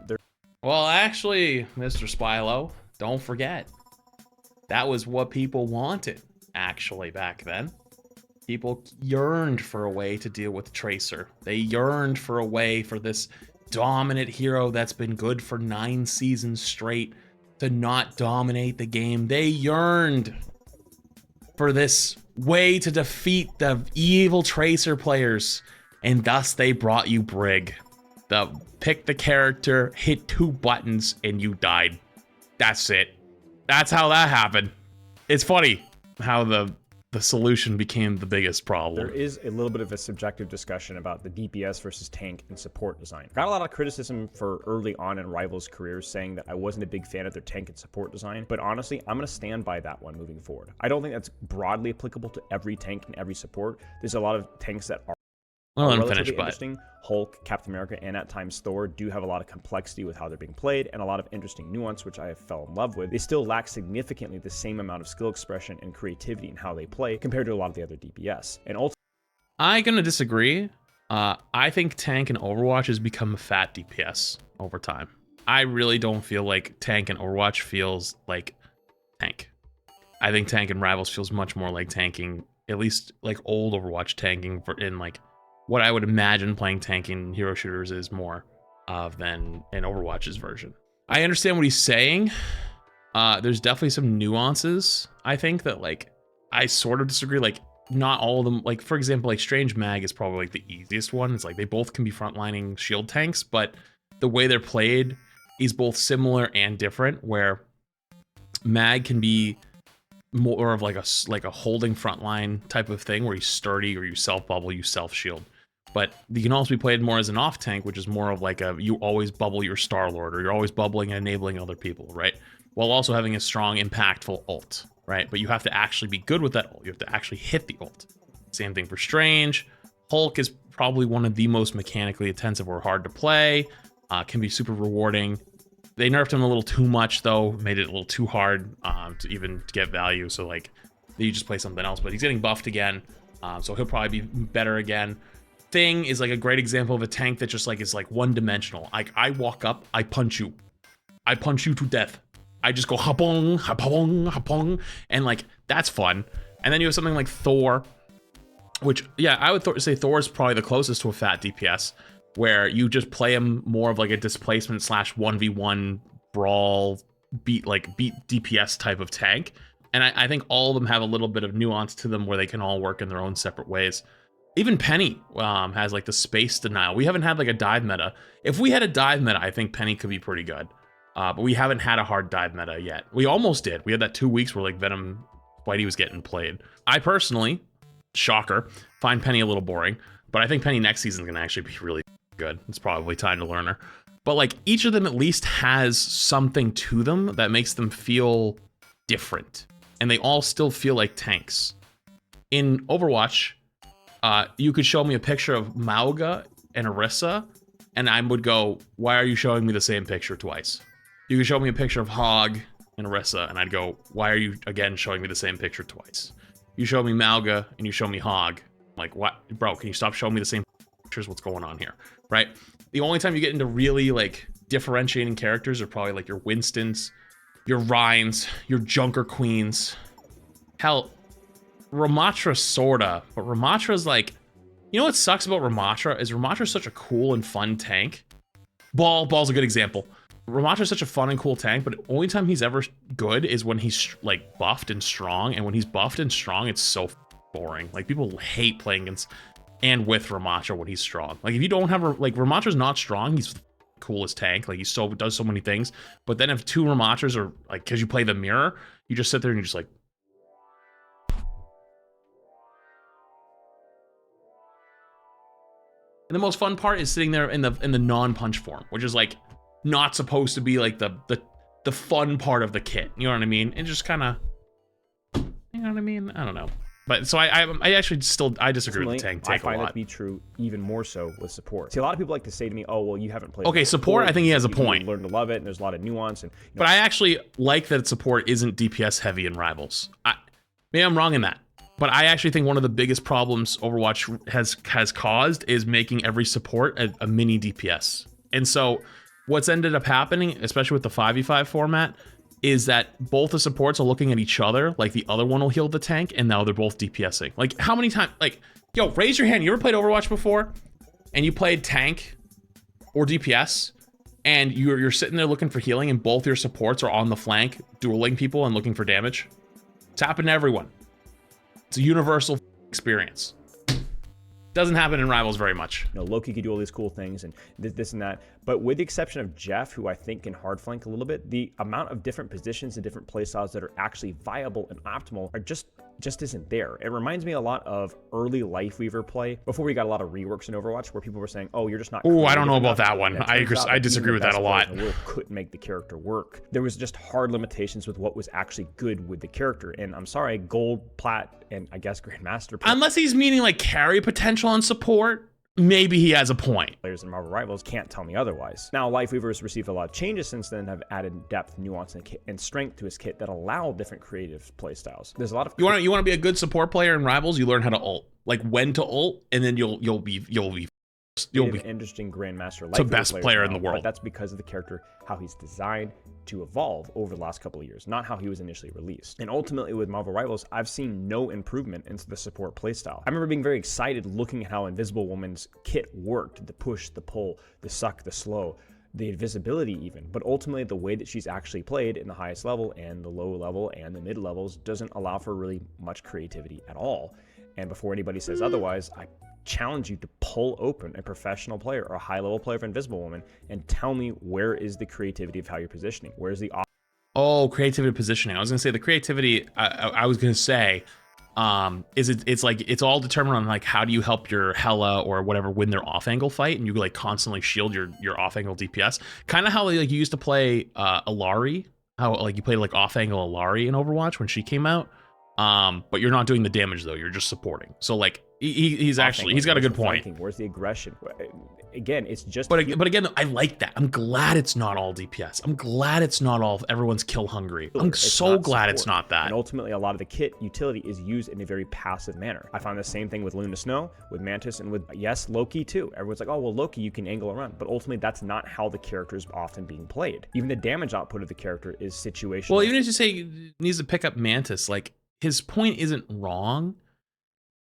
well, actually, Mr. Spilo, don't forget, that was what people wanted, actually, back then. People yearned for a way to deal with Tracer. They yearned for a way for this dominant hero that's been good for 9 seasons straight to not dominate the game. They yearned for this way to defeat the evil Tracer players, and thus they brought you Brig. Pick the character, hit 2 buttons, and you died. That's it. That's how that happened. It's funny how the solution became the biggest problem. There is a little bit of a subjective discussion about the DPS versus tank and support design. Got a lot of criticism for early on in Rivals' careers saying that I wasn't a big fan of their tank and support design, but honestly, I'm going to stand by that one moving forward. I don't think that's broadly applicable to every tank and every support. There's a lot of tanks that are relatively interesting. Hulk, Captain America, and at times Thor do have a lot of complexity with how they're being played and a lot of interesting nuance, which I fell in love with. They still lack significantly the same amount of skill expression and creativity in how they play compared to a lot of the other DPS. And ultimately, I'm gonna disagree. I think tank and Overwatch has become a fat DPS over time. I really don't feel like tank and Overwatch feels like tank. I think tank and Rivals feels much more like tanking, at least like old Overwatch tanking in like what I would imagine playing tanking hero shooters is more of than in Overwatch's version. I understand what he's saying. There's definitely some nuances. I think that like, I sort of disagree. Like not all of them, like for example, like Strange Mag is probably like the easiest one. It's like they both can be frontlining shield tanks, but the way they're played is both similar and different, where Mag can be more of like a holding frontline type of thing where you sturdy or you self bubble, you self shield. But you can also be played more as an off tank, which is more of like you always bubble your Star-Lord, or you're always bubbling and enabling other people, right? While also having a strong, impactful ult, right? But you have to actually be good with that ult. You have to actually hit the ult. Same thing for Strange. Hulk is probably one of the most mechanically intensive or hard to play. Can be super rewarding. They nerfed him a little too much, though. Made it a little too hard to even get value. So, like, you just play something else. But he's getting buffed again, so he'll probably be better again. Thing is like a great example of a tank that just like is like one-dimensional. Like, I walk up, I punch you. I punch you to death. I just go hapong, hapong, hapong, and like that's fun. And then you have something like Thor, which yeah, I would say Thor is probably the closest to a fat DPS, where you just play him more of like a displacement / 1v1 brawl beat DPS type of tank. And I think all of them have a little bit of nuance to them where they can all work in their own separate ways. Even Penny has like the space denial. We haven't had like a dive meta. If we had a dive meta, I think Penny could be pretty good. But we haven't had a hard dive meta yet. We almost did. We had that 2 weeks where like Venom Whitey was getting played. I personally, shocker, find Penny a little boring. But I think Penny next season is going to actually be really good. It's probably time to learn her. But like each of them at least has something to them that makes them feel different. And they all still feel like tanks. In Overwatch, you could show me a picture of Mauga and Orisa, and I would go, why are you showing me the same picture twice? You could show me a picture of Hog and Orisa, and I'd go, why are you, again, showing me the same picture twice? You show me Mauga, and you show me Hog. I'm like, what? Bro, can you stop showing me the same pictures? What's going on here, right? The only time you get into really, like, differentiating characters are probably, like, your Winstons, your Rhynes, your Junker Queens. Hell, Ramatra sorta, but Ramatra's like, you know what sucks about Ramatra is Ramatra's such a cool and fun tank. Ball's a good example. Ramatra's such a fun and cool tank, but the only time he's ever good is when he's like buffed and strong, and when he's buffed and strong, it's so boring. Like people hate playing against and with Ramatra when he's strong. Like if you don't have like Ramatra's not strong, he's the coolest tank. Like he does so many things. But then if two Ramatras are like, because you play the mirror, you just sit there and you're just like. And the most fun part is sitting there in the non-punch form, which is like not supposed to be like the fun part of the kit. You know what I mean? It just kind of, you know what I mean? I don't know. But so I actually still I disagree with the tank take a lot. I find that to be true even more so with support. See, a lot of people like to say to me, "Oh, well, you haven't played." Okay, support. I think he has a point. Learn to love it, and there's a lot of nuance. And but I actually like that support isn't DPS heavy in Rivals. Maybe I'm wrong in that. But I actually think one of the biggest problems Overwatch has caused is making every support a mini DPS. And so what's ended up happening, especially with the 5v5 format, is that both the supports are looking at each other, like the other one will heal the tank, and now they're both DPSing. Like how many times, like, yo, raise your hand. You ever played Overwatch before? And you played tank or DPS, and you're sitting there looking for healing, and both your supports are on the flank, dueling people and looking for damage? It's happened to everyone. It's a universal experience. Doesn't happen in Rivals very much. You know, Loki could do all these cool things and this and that. But with the exception of Jeff, who I think can hard flank a little bit, the amount of different positions and different playstyles that are actually viable and optimal are just isn't there. It reminds me a lot of early Lifeweaver play before we got a lot of reworks in Overwatch where people were saying, oh, you're just not. Oh, I don't know about that one. I disagree with that a lot. The world couldn't make the character work. There was just hard limitations with what was actually good with the character. And I'm sorry, Gold, Plat, and I guess Grandmaster. Unless he's meaning like carry potential and support, maybe he has a point. Players in Marvel Rivals can't tell me otherwise. Now, Lifeweaver has received a lot of changes since then, have added depth, nuance, and strength to his kit that allow different creative playstyles. There's a lot of you want to be a good support player in Rivals. You learn how to ult, like when to ult, and then you'll be an interesting Grandmaster. The best player in the world. But that's because of the character, how he's designed to evolve over the last couple of years, not how he was initially released. And ultimately with Marvel Rivals, I've seen no improvement into the support playstyle. I remember being very excited looking at how Invisible Woman's kit worked, the push, the pull, the suck, the slow, the invisibility even. But ultimately the way that she's actually played in the highest level and the low level and the mid levels doesn't allow for really much creativity at all. And before anybody says otherwise, I challenge you to pull open a professional player or a high-level player of Invisible Woman and tell me where is the creativity of how you're positioning. Where's the creativity positioning. I was gonna say the creativity. I was gonna say it's like it's all determined on like how do you help your Hela or whatever win their off angle fight, and you like constantly shield your off angle DPS, kind of how like you used to play Alari, how like you played like off angle Alari in Overwatch when she came out, but you're not doing the damage though, you're just supporting. So like he's got a good point. Where's the aggression? Again, it's just. But again, I like that. I'm glad it's not all DPS. I'm glad it's not all everyone's kill hungry. I'm so glad it's not that. And ultimately, a lot of the kit utility is used in a very passive manner. I find the same thing with Luna Snow, with Mantis, and with Loki too. Everyone's like, oh well, Loki you can angle around, but ultimately that's not how the character is often being played. Even the damage output of the character is situational. Well, even if you say he needs to pick up Mantis, like his point isn't wrong,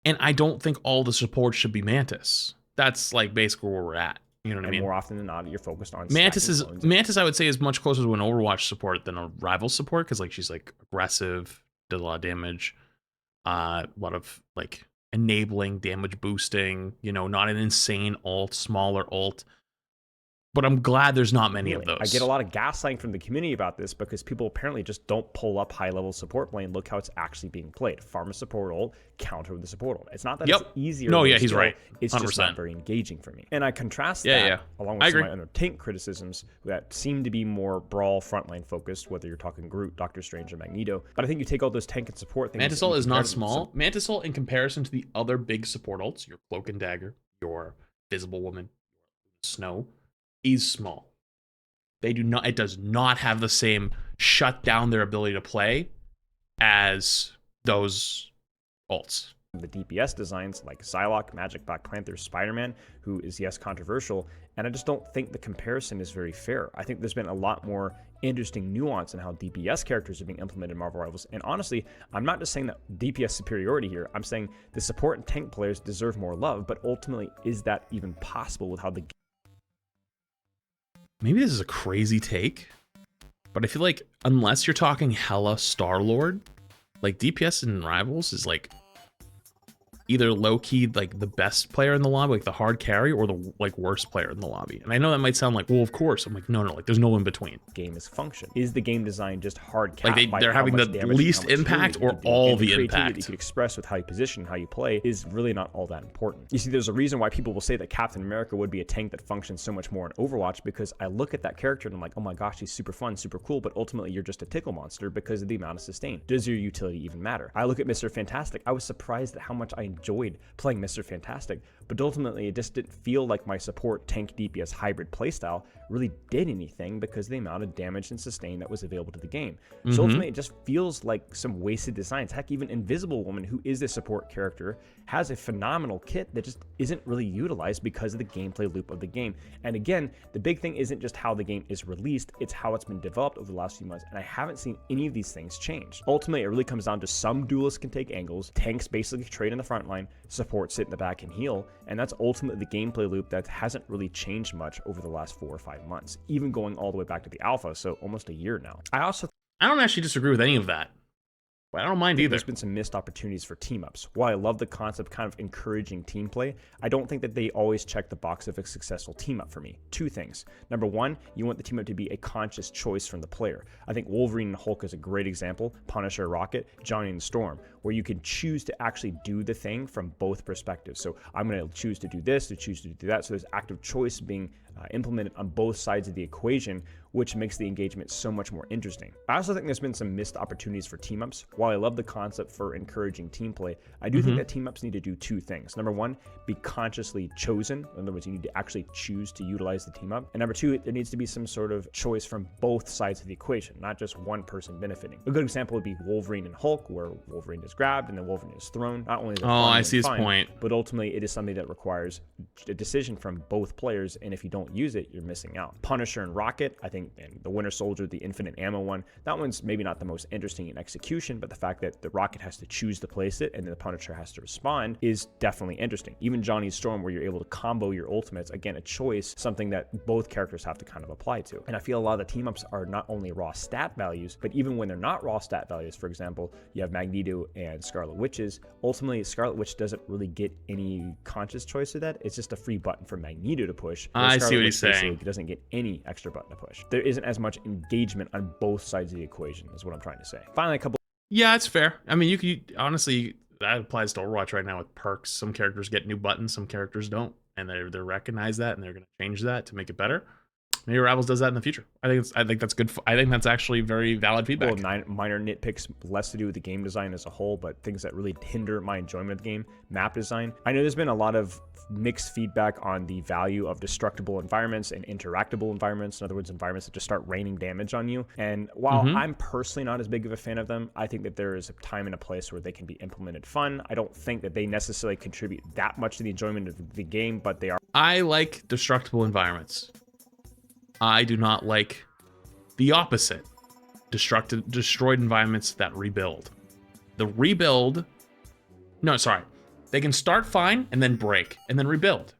and I don't think all the support should be Mantis. That's like basically where we're at. You know what I mean? More often than not, you're focused on Mantis. I would say is much closer to an Overwatch support than a rival support because like she's like aggressive, does a lot of damage, a lot of like enabling, damage boosting. You know, not an insane ult, smaller ult. But I'm glad there's not many of those. I get a lot of gaslighting from the community about this because people apparently just don't pull up high-level support play and look how it's actually being played. Farm a support ult, counter with the support ult. It's not that it's easier. No, yeah, he's right. 100%. It's just not very engaging for me. And I contrast that along with some of my other tank criticisms that seem to be more brawl frontline focused, whether you're talking Groot, Doctor Strange, or Magneto. But I think you take all those tank and support things. Mantis ult is not small. Mantis ult in comparison to the other big support ults, your Cloak and Dagger, your Visible Woman, Snow, is small. They do not. It does not have the same shut down their ability to play as those ults. The DPS designs like Psylocke, Magic, Black Panther, Spider-Man, who is controversial, and I just don't think the comparison is very fair. I think there's been a lot more interesting nuance in how DPS characters are being implemented in Marvel Rivals. And honestly, I'm not just saying that DPS superiority here. I'm saying the support and tank players deserve more love, but ultimately, is that even possible with how the Maybe this is a crazy take, but I feel like unless you're talking Hela Star-Lord, like DPS in Rivals is like either low-key like the best player in the lobby, like the hard carry, or the like worst player in the lobby. And I know that might sound like, well, of course. I'm like, no, like there's no in between. Game is function. Is the game design just hard cap? Like they're having the least impact or all the impact? You could express with how you position, how you play is really not all that important. You see, there's a reason why people will say that Captain America would be a tank that functions so much more in Overwatch, because I look at that character and I'm like, oh my gosh, he's super fun, super cool, but ultimately you're just a tickle monster because of the amount of sustain. Does your utility even matter? I look at Mr. Fantastic. I was surprised at how much I enjoyed playing Mr. Fantastic, but ultimately it just didn't feel like my support tank DPS hybrid playstyle really did anything because of the amount of damage and sustain that was available to the game. So ultimately it just feels like some wasted designs. Heck, even Invisible Woman, who is a support character, has a phenomenal kit that just isn't really utilized because of the gameplay loop of the game. And again, the big thing isn't just how the game is released, it's how it's been developed over the last few months, and I haven't seen any of these things change. Ultimately, it really comes down to some duelists can take angles, tanks basically trade in the front line, support sit in the back and heal, and that's ultimately the gameplay loop that hasn't really changed much over the last 4 or 5 months, even going all the way back to the alpha, so almost a year now. I don't actually disagree with any of that. But I don't mind either. There's been some missed opportunities for team ups. While I love the concept of kind of encouraging team play, I don't think that they always check the box of a successful team up for me. 2 things. Number 1, you want the team up to be a conscious choice from the player. I think Wolverine and Hulk is a great example, Punisher, Rocket, Johnny and Storm, where you can choose to actually do the thing from both perspectives. So I'm going to choose to do this, to choose to do that. So there's active choice being implemented on both sides of the equation, which makes the engagement so much more interesting. I also think there's been some missed opportunities for team ups. While I love the concept for encouraging team play, I do think that team ups need to do 2 things. Number 1, be consciously chosen. In other words, you need to actually choose to utilize the team up. And number 2, there needs to be some sort of choice from both sides of the equation, not just one person benefiting. A good example would be Wolverine and Hulk, where Wolverine is grabbed and then Wolverine is thrown. Not only is it I see his point, but ultimately it is something that requires a decision from both players, and if you don't use it, you're missing out. Punisher and Rocket, I think, and the Winter Soldier, the infinite ammo one, that one's maybe not the most interesting in execution, but the fact that the Rocket has to choose to place it and then the Punisher has to respond is definitely interesting. Even Johnny's Storm, where you're able to combo your ultimates, again, a choice, something that both characters have to kind of apply to. And I feel a lot of the team ups are not only raw stat values, but even when they're not raw stat values, for example, you have Magneto and Scarlet Witches. Ultimately, Scarlet Witch doesn't really get any conscious choice of that. It's just a free button for Magneto to push. I see what he's saying. It doesn't get any extra button to push. There isn't as much engagement on both sides of the equation, is what I'm trying to say. Finally, a couple. Yeah, it's fair. I mean, you could honestly, that applies to Overwatch right now with perks. Some characters get new buttons, some characters don't, and they recognize that, and they're going to change that to make it better. Maybe Rivals does that in the future. I think that's good. I think that's actually very valid feedback. Well, minor nitpicks, less to do with the game design as a whole, but things that really hinder my enjoyment of the game. Map design. I know there's been a lot of mixed feedback on the value of destructible environments and interactable environments. In other words, environments that just start raining damage on you. And while I'm personally not as big of a fan of them, I think that there is a time and a place where they can be implemented fun. I don't think that they necessarily contribute that much to the enjoyment of the game, but they are. I like destructible environments. I do not like the opposite. Destroyed environments that rebuild. The rebuild... No, sorry. They can start fine and then break and then rebuild.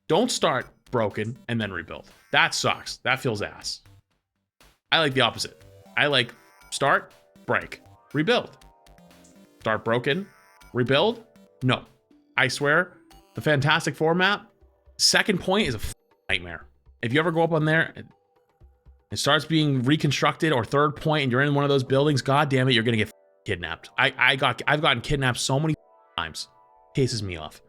Don't start broken and then rebuild. That sucks. That feels ass. I like the opposite. I like start, break, rebuild. Start broken, rebuild? No. I swear, the Fantastic Four map, second point is a nightmare. If you ever go up on there, it starts being reconstructed, or third point, and you're in one of those buildings, god damn it, you're gonna get kidnapped. I've gotten kidnapped so many times. Pisses me off.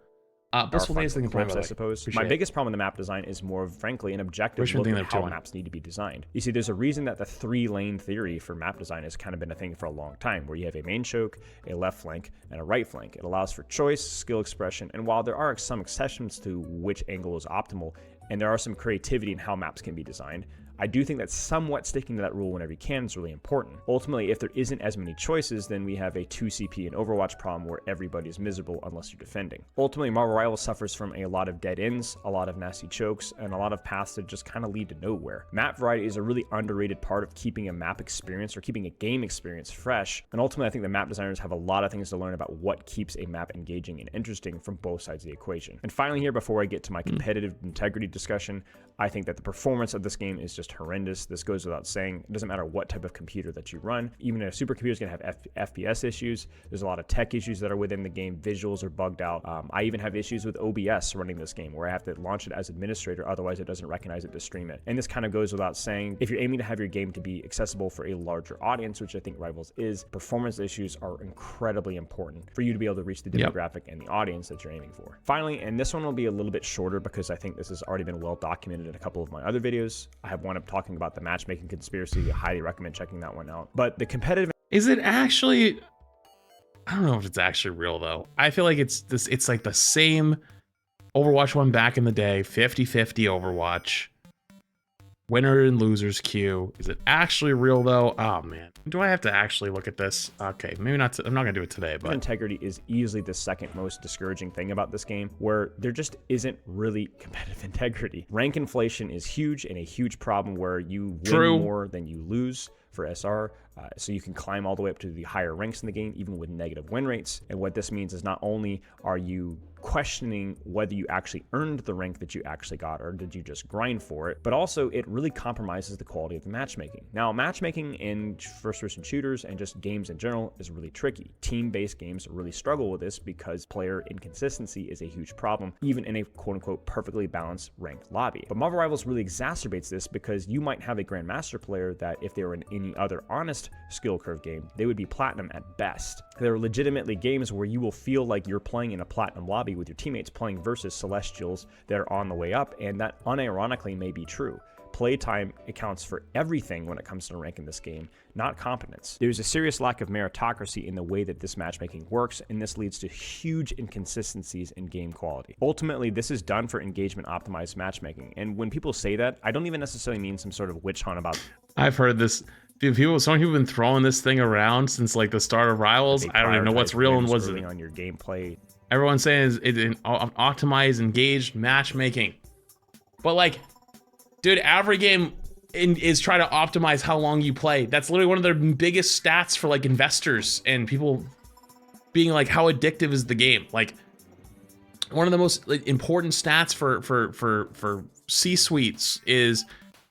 I suppose. My biggest problem with the map design is more of, frankly, an objective look at how maps need to be designed. You see, there's a reason that the 3-lane theory for map design has kind of been a thing for a long time, where you have a main choke, a left flank, and a right flank. It allows for choice, skill expression, and while there are some exceptions to which angle is optimal, and there are some creativity in how maps can be designed, I do think that somewhat sticking to that rule whenever you can is really important. Ultimately, if there isn't as many choices, then we have a 2CP and Overwatch problem where everybody is miserable unless you're defending. Ultimately, Marvel Rivals suffers from a lot of dead ends, a lot of nasty chokes, and a lot of paths that just kind of lead to nowhere. Map variety is a really underrated part of keeping a map experience or keeping a game experience fresh, and ultimately I think the map designers have a lot of things to learn about what keeps a map engaging and interesting from both sides of the equation. And finally here, before I get to my competitive integrity discussion, I think that the performance of this game is just horrendous. This goes without saying. It doesn't matter what type of computer that you run. Even a supercomputer is going to have FPS issues. There's a lot of tech issues that are within the game. Visuals are bugged out. I even have issues with OBS running this game, where I have to launch it as administrator, otherwise it doesn't recognize it to stream it. And this kind of goes without saying. If you're aiming to have your game to be accessible for a larger audience, which I think Rivals is, performance issues are incredibly important for you to be able to reach the demographic and the audience that you're aiming for. Finally, and this one will be a little bit shorter because I think this has already been well documented in a couple of my other videos. I have one up talking about the matchmaking conspiracy. I highly recommend checking that one out. But the competitive... Is it actually... I don't know if it's actually real, though. I feel like it's like the same Overwatch one back in the day, 50-50 Overwatch. Winner and losers queue. Is it actually real, though? Oh, man. Do I have to actually look at this? Okay, maybe not. I'm not going to do it today, but... Integrity is easily the second most discouraging thing about this game, where there just isn't really competitive integrity. Rank inflation is huge, and a huge problem where you win more than you lose for SR. So you can climb all the way up to the higher ranks in the game, even with negative win rates. And what this means is not only are you questioning whether you actually earned the rank that you actually got, or did you just grind for it, but also it really compromises the quality of the matchmaking. Now, matchmaking in first-person shooters and just games in general is really tricky. Team-based games really struggle with this because player inconsistency is a huge problem, even in a quote-unquote perfectly balanced ranked lobby. But Marvel Rivals really exacerbates this because you might have a Grandmaster player that if they were in any other honest skill curve game, they would be platinum at best. There are legitimately games where you will feel like you're playing in a platinum lobby with your teammates playing versus Celestials that are on the way up, and that unironically may be true. Playtime accounts for everything when it comes to rank in this game, not competence. There's a serious lack of meritocracy in the way that this matchmaking works, and this leads to huge inconsistencies in game quality. Ultimately, this is done for engagement optimized matchmaking, and when people say that, I don't even necessarily mean some sort of witch hunt about... I've heard this. Dude, some people have been throwing this thing around since like the start of Rivals. I don't even know what's real and what's on your gameplay. Everyone's saying it's optimized, engaged matchmaking, but like, dude, every game is trying to optimize how long you play. That's literally one of their biggest stats for like investors and people being like, how addictive is the game? Like, one of the most important stats for C-suites is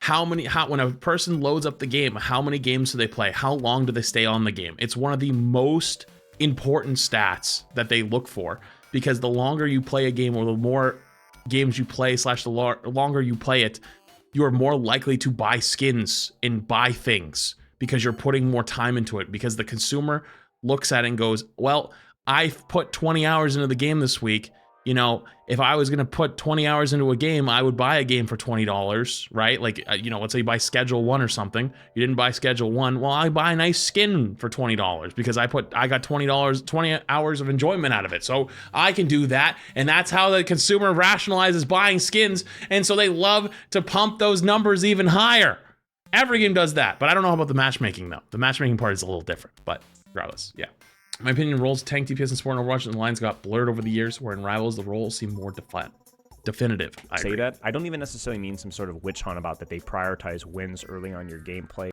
when a person loads up the game, how many games do they play? How long do they stay on the game? It's one of the most important stats that they look for, because the longer you play a game, or the more games you play / the longer you play it, you are more likely to buy skins and buy things because you're putting more time into it, because the consumer looks at it and goes, well, I've put 20 hours into the game this week. You know, if I was going to put 20 hours into a game, I would buy a game for $20, right? Like, you know, let's say you buy Schedule 1 or something. You didn't buy Schedule 1. Well, I buy a nice skin for $20 because I got $20, 20 hours of enjoyment out of it. So I can do that. And that's how the consumer rationalizes buying skins. And so they love to pump those numbers even higher. Every game does that. But I don't know about the matchmaking, though. The matchmaking part is a little different. But regardless, yeah. In my opinion, roles tank DPS and support in Overwatch, and the lines got blurred over the years, where in Rivals, the roles seem more definitive. I say that. I don't even necessarily mean some sort of witch hunt about that they prioritize wins early on your gameplay.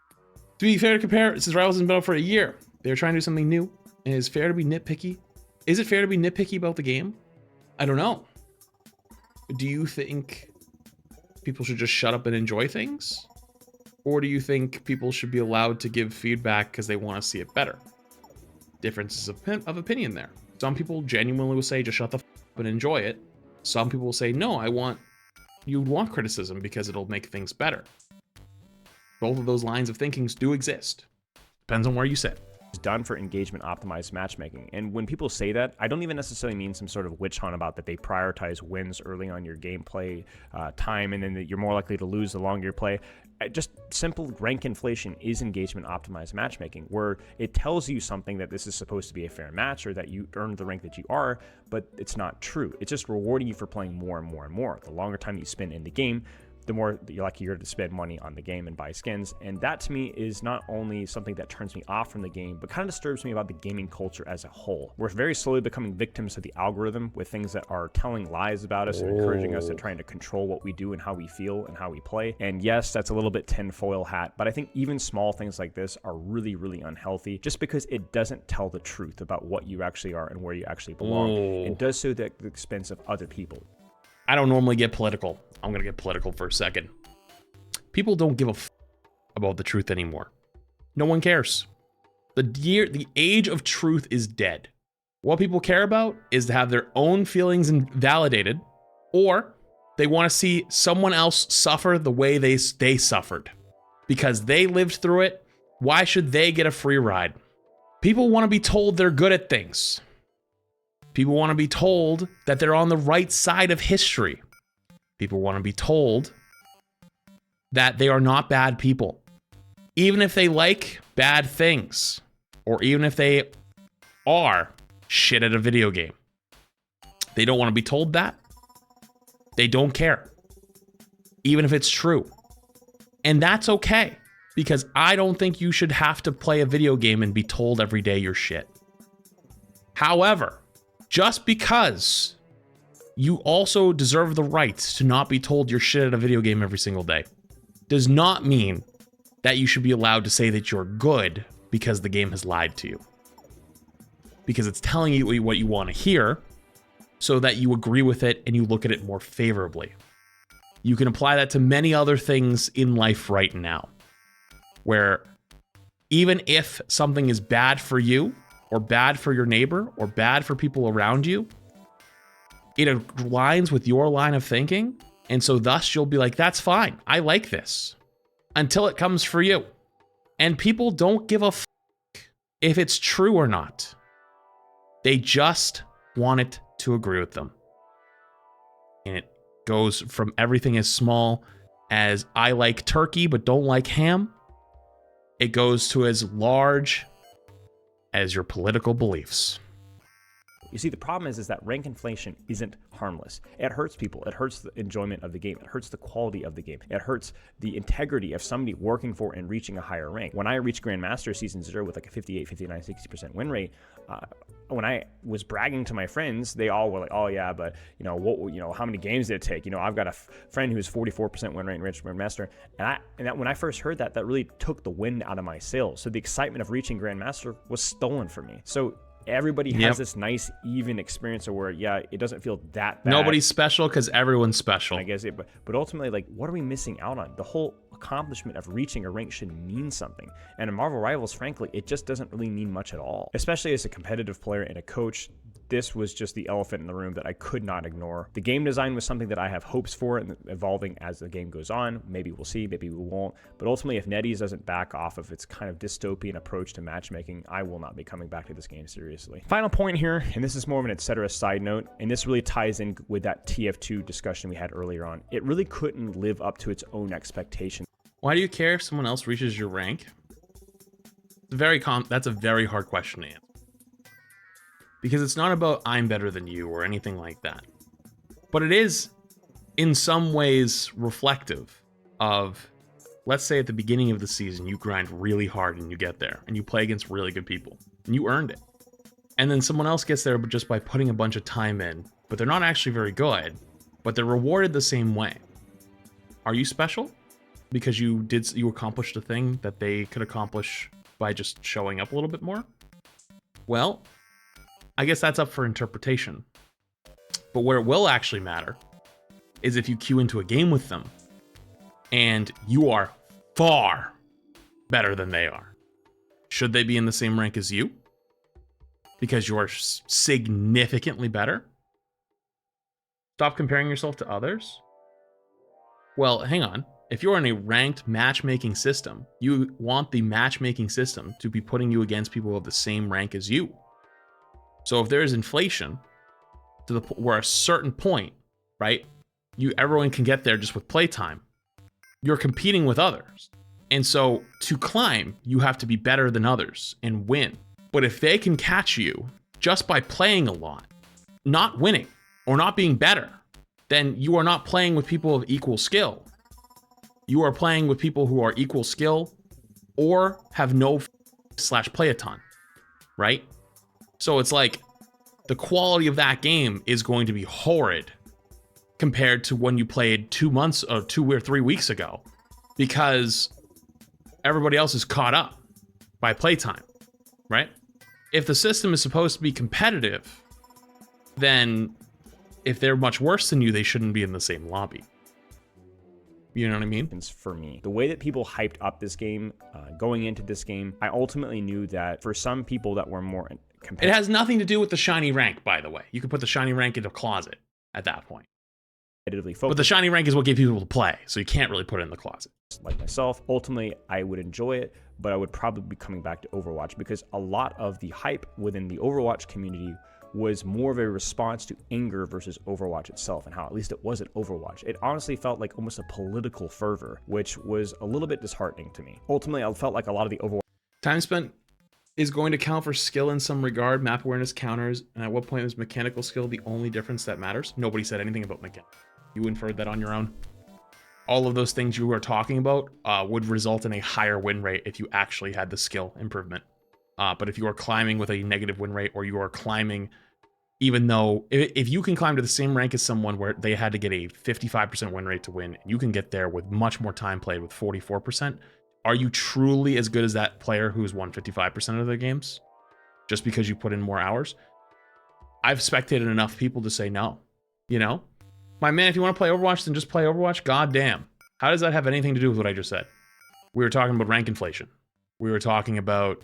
To be fair to compare, since Rivals has been out for a year, they're trying to do something new. And is fair to be nitpicky? Is it fair to be nitpicky about the game? I don't know. Do you think people should just shut up and enjoy things? Or do you think people should be allowed to give feedback because they want to see it better? Differences of opinion there. Some people genuinely will say, just shut the f up and enjoy it. Some people will say, no, you want criticism because it'll make things better. Both of those lines of thinkings do exist. Depends on where you sit. It's done for engagement optimized matchmaking. And when people say that, I don't even necessarily mean some sort of witch hunt about that they prioritize wins early on your gameplay time, and then that you're more likely to lose the longer you play. Just simple rank inflation is engagement optimized matchmaking, where it tells you something that this is supposed to be a fair match or that you earned the rank that you are, but it's not true. It's just rewarding you for playing more and more and more. The longer time you spend in the game, the more you're likely to spend money on the game and buy skins. And that to me is not only something that turns me off from the game, but kind of disturbs me about the gaming culture as a whole. We're very slowly becoming victims of the algorithm with things that are telling lies about us and encouraging us to trying to control what we do and how we feel and how we play. And yes, that's a little bit tinfoil hat, but I think even small things like this are really, really unhealthy just because it doesn't tell the truth about what you actually are and where you actually belong. It does so at the expense of other people. I don't normally get political. I'm going to get political for a second. People don't give a f about the truth anymore. No one cares. The age of truth is dead. What people care about is to have their own feelings validated, or they want to see someone else suffer the way they suffered. Because they lived through it, why should they get a free ride? People want to be told they're good at things. People want to be told that they're on the right side of history. People want to be told that they are not bad people. Even if they like bad things, or even if they are shit at a video game. They don't want to be told that. They don't care. Even if it's true. And that's okay. Because I don't think you should have to play a video game and be told every day you're shit. However, just because you also deserve the right to not be told you're shit at a video game every single day does not mean that you should be allowed to say that you're good because the game has lied to you. Because it's telling you what you want to hear so that you agree with it and you look at it more favorably. You can apply that to many other things in life right now, where even if something is bad for you, or bad for your neighbor, or bad for people around you, it aligns with your line of thinking, and so thus you'll be like, that's fine, I like this, until it comes for you. And people don't give a f if it's true or not. They just want it to agree with them. And it goes from everything as small as I like turkey but don't like ham. It goes to as large as your political beliefs. You see, the problem is that rank inflation isn't harmless. It hurts people. It hurts the enjoyment of the game. It hurts the quality of the game. It hurts the integrity of somebody working for and reaching a higher rank. When I reached Grandmaster Season 0 with like a 58, 59, 60% win rate, when I was bragging to my friends, they all were like, oh yeah, but how many games did it take? I've got a friend who's 44% win rate and reached Grandmaster. And when I first heard that, that really took the wind out of my sails. So the excitement of reaching Grandmaster was stolen from me. So everybody has this nice, even experience where, it doesn't feel that bad. Nobody's special because everyone's special. I guess but ultimately, like, what are we missing out on? The whole accomplishment of reaching a rank should mean something. And in Marvel Rivals, frankly, it just doesn't really mean much at all. Especially as a competitive player and a coach, this was just the elephant in the room that I could not ignore. The game design was something that I have hopes for and evolving as the game goes on. Maybe we'll see, maybe we won't. But ultimately, if NetEase doesn't back off of its kind of dystopian approach to matchmaking, I will not be coming back to this game seriously. Final point here, and this is more of an etc. side note, and this really ties in with that TF2 discussion we had earlier on. It really couldn't live up to its own expectations. Why do you care if someone else reaches your rank? That's a very hard question to answer. Because it's not about I'm better than you or anything like that. But it is, in some ways, reflective of, let's say at the beginning of the season, you grind really hard and you get there, and you play against really good people, and you earned it. And then someone else gets there just by putting a bunch of time in, but they're not actually very good, but they're rewarded the same way. Are you special? Because you accomplished a thing that they could accomplish by just showing up a little bit more? Well, I guess that's up for interpretation. But where it will actually matter is if you queue into a game with them and you are far better than they are. Should they be in the same rank as you? Because you're significantly better? Stop comparing yourself to others? Well, hang on. If you're in a ranked matchmaking system, you want the matchmaking system to be putting you against people of the same rank as you. So if there is inflation to where a certain point, right, everyone can get there just with playtime, you're competing with others. And so to climb, you have to be better than others and win. But if they can catch you just by playing a lot, not winning or not being better, then you are not playing with people of equal skill. You are playing with people who are equal skill or have no /play a ton, right? So it's like the quality of that game is going to be horrid compared to when you played 2 months or 2 or 3 weeks ago, because everybody else is caught up by playtime, right? If the system is supposed to be competitive, then if they're much worse than you, they shouldn't be in the same lobby. You know what I mean? For me, the way that people hyped up this game, going into this game, I ultimately knew that for some people that were more competitive. It has nothing to do with the shiny rank, by the way. You could put the shiny rank in a closet at that point. But the shiny rank is what gave people to play, so you can't really put it in the closet. Like myself, ultimately, I would enjoy it, but I would probably be coming back to Overwatch because a lot of the hype within the Overwatch community was more of a response to anger versus Overwatch itself and how at least it wasn't Overwatch. It honestly felt like almost a political fervor, which was a little bit disheartening to me. Ultimately, I felt like a lot of the Overwatch time spent is going to count for skill in some regard. Map awareness counters, and at what point is mechanical skill the only difference that matters? Nobody said anything about mechanics. You inferred that on your own. All of those things you were talking about would result in a higher win rate if you actually had the skill improvement. But if you are climbing with a negative win rate, or you are climbing, even though if you can climb to the same rank as someone where they had to get a 55% win rate to win, and you can get there with much more time played with 44%, are you truly as good as that player who's won 55% of their games just because you put in more hours? I've spectated enough people to say no. You know? My man, if you want to play Overwatch, then just play Overwatch. God damn. How does that have anything to do with what I just said? We were talking about rank inflation. We were talking about...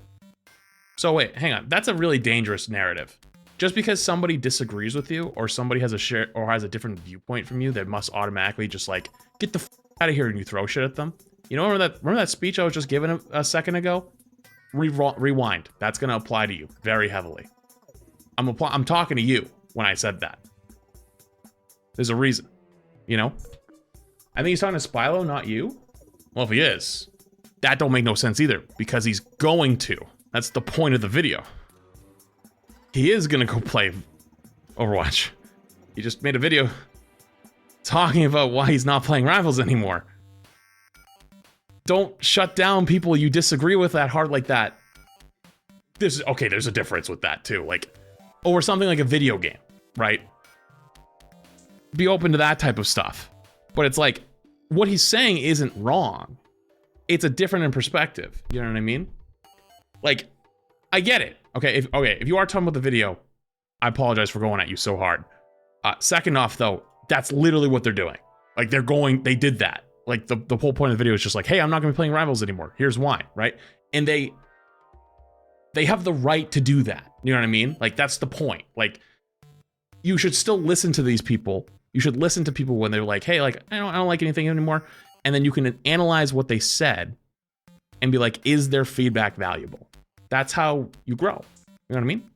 So wait, hang on. That's a really dangerous narrative. Just because somebody disagrees with you, or somebody has a different viewpoint from you, that must automatically just like, get the f out of here, and you throw shit at them. You know, remember that speech I was just giving a second ago? Rewind. That's going to apply to you very heavily. I'm talking to you when I said that. There's a reason, you know? I think he's talking to Spylo, not you. Well, if he is, that don't make no sense either, because he's going to. That's the point of the video. He is gonna go play Overwatch. He just made a video talking about why he's not playing Rivals anymore. Don't shut down people you disagree with that hard like that. There's a difference with that too. Like, over something like a video game, right? Be open to that type of stuff. But it's like, what he's saying isn't wrong. It's a different in perspective. You know what I mean? Like, I get it. Okay, if you are talking about the video, I apologize for going at you so hard. Second off, though, that's literally what they're doing. Like, they did that. Like, the whole point of the video is just like, hey, I'm not going to be playing Rivals anymore. Here's why, right? And they have the right to do that. You know what I mean? Like, that's the point. Like, you should still listen to these people. You should listen to people when they're like, hey, like, I don't like anything anymore. And then you can analyze what they said and be like, is their feedback valuable? That's how you grow. You know what I mean?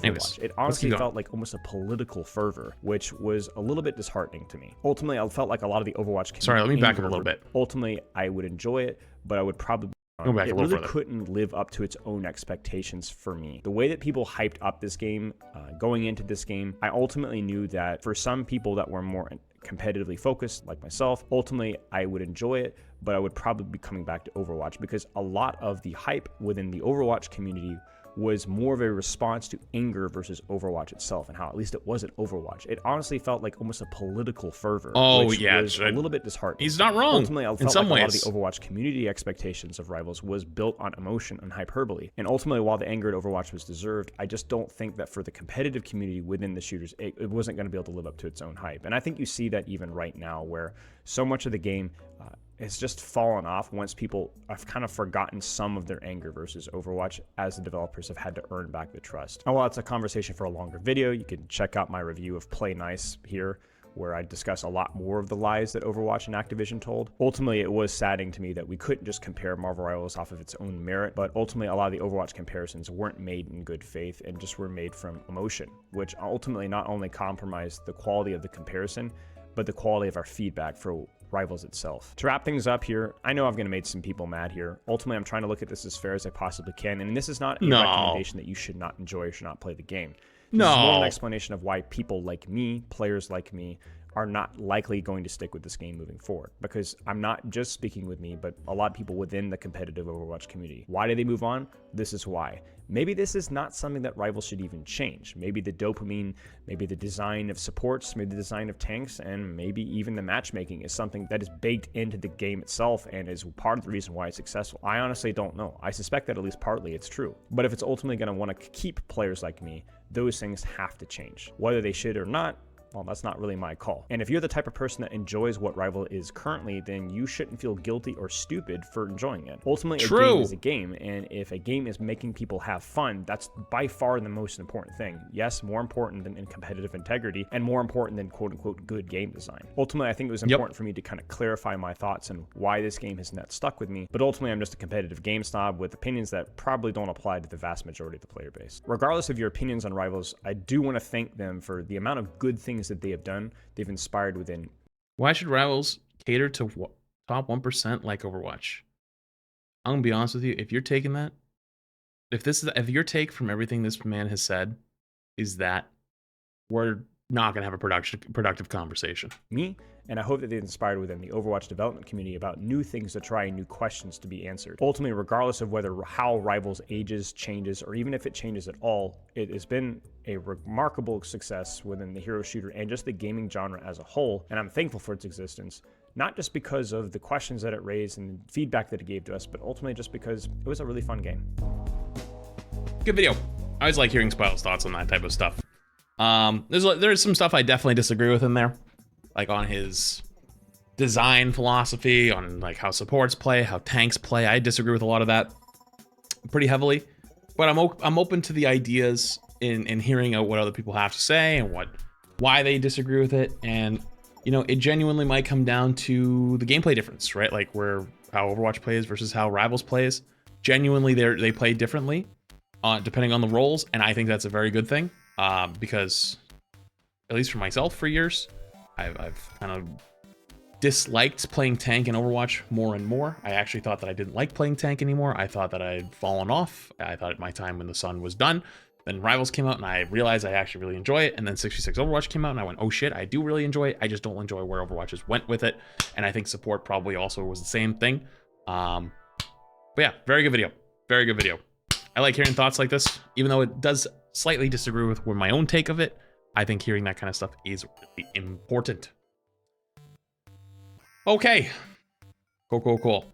Anyways, it honestly felt like almost a political fervor, which was a little bit disheartening to me. Ultimately, I felt like a lot of the Overwatch community. Sorry, let me back up a little bit. Ultimately, I would enjoy it, but I would probably. It really couldn't live up to its own expectations for me. The way that people hyped up this game, going into this game, I ultimately knew that for some people that were more competitively focused, like myself, ultimately I would enjoy it, but I would probably be coming back to Overwatch because a lot of the hype within the Overwatch community was more of a response to anger versus Overwatch itself, and how at least it wasn't Overwatch. It honestly felt like almost a political fervor, which was a little bit disheartening. He's not wrong. Ultimately, I felt like a lot of the Overwatch community expectations of Rivals was built on emotion and hyperbole. And ultimately, while the anger at Overwatch was deserved, I just don't think that for the competitive community within the shooters, it wasn't going to be able to live up to its own hype. And I think you see that even right now, where so much of the game it's just fallen off once people have kind of forgotten some of their anger versus Overwatch as the developers have had to earn back the trust. And while it's a conversation for a longer video, you can check out my review of Play Nice here, where I discuss a lot more of the lies that Overwatch and Activision told. Ultimately, it was saddening to me that we couldn't just compare Marvel Rivals off of its own merit, but ultimately a lot of the Overwatch comparisons weren't made in good faith and just were made from emotion, which ultimately not only compromised the quality of the comparison, but the quality of our feedback for Rivals itself. To wrap things up here, I know I've made some people mad here. Ultimately, I'm trying to look at this as fair as I possibly can, and this is not a recommendation that you should not enjoy or should not play the game. This is more an explanation of why people like me, players like me, are not likely going to stick with this game moving forward. Because I'm not just speaking with me, but a lot of people within the competitive Overwatch community. Why did they move on? This is why. Maybe this is not something that Rivals should even change. Maybe the dopamine, maybe the design of supports, maybe the design of tanks, and maybe even the matchmaking is something that is baked into the game itself and is part of the reason why it's successful. I honestly don't know. I suspect that at least partly it's true. But if it's ultimately going to want to keep players like me, those things have to change. Whether they should or not, well, that's not really my call. And if you're the type of person that enjoys what Rival is currently, then you shouldn't feel guilty or stupid for enjoying it. Ultimately, a game is a game, and if a game is making people have fun, that's by far the most important thing. Yes, more important than in competitive integrity, and more important than quote-unquote good game design. Ultimately, I think it was important for me to kind of clarify my thoughts and why this game has not stuck with me, but ultimately I'm just a competitive game snob with opinions that probably don't apply to the vast majority of the player base. Regardless of your opinions on Rivals, I do want to thank them for the amount of good things that they have done, they've inspired within. Why should Rivals cater to top 1% like Overwatch? I'm gonna be honest with you. If you're taking that, if your take from everything this man has said is that, we're not gonna have a productive conversation. And I hope that they inspired within the Overwatch development community about new things to try and new questions to be answered. Ultimately, regardless of how Rivals ages, changes, or even if it changes at all, it has been a remarkable success within the hero shooter and just the gaming genre as a whole, and I'm thankful for its existence. Not just because of the questions that it raised and the feedback that it gave to us, but ultimately just because it was a really fun game. Good video. I always like hearing Spile's thoughts on that type of stuff. There's some stuff I definitely disagree with in there, like on his design philosophy, on like how supports play, how tanks play. I disagree with a lot of that pretty heavily, but I'm open to the ideas in hearing out what other people have to say and why they disagree with it. And you know, it genuinely might come down to the gameplay difference, right? Like how Overwatch plays versus how Rivals plays. Genuinely, they play differently depending on the roles, and I think that's a very good thing. Because at least for myself, for years, I've kind of disliked playing tank in Overwatch more and more. I actually thought that I didn't like playing tank anymore. I thought that I'd fallen off. I thought at my time when the sun was done. Then Rivals came out and I realized I actually really enjoy it. And then 66 Overwatch came out and I went, oh shit, I do really enjoy it. I just don't enjoy where Overwatch just went with it. And I think support probably also was the same thing. But yeah, very good video. Very good video. I like hearing thoughts like this, even though it does slightly disagree with my own take of it. I think hearing that kind of stuff is really important. Okay. Cool.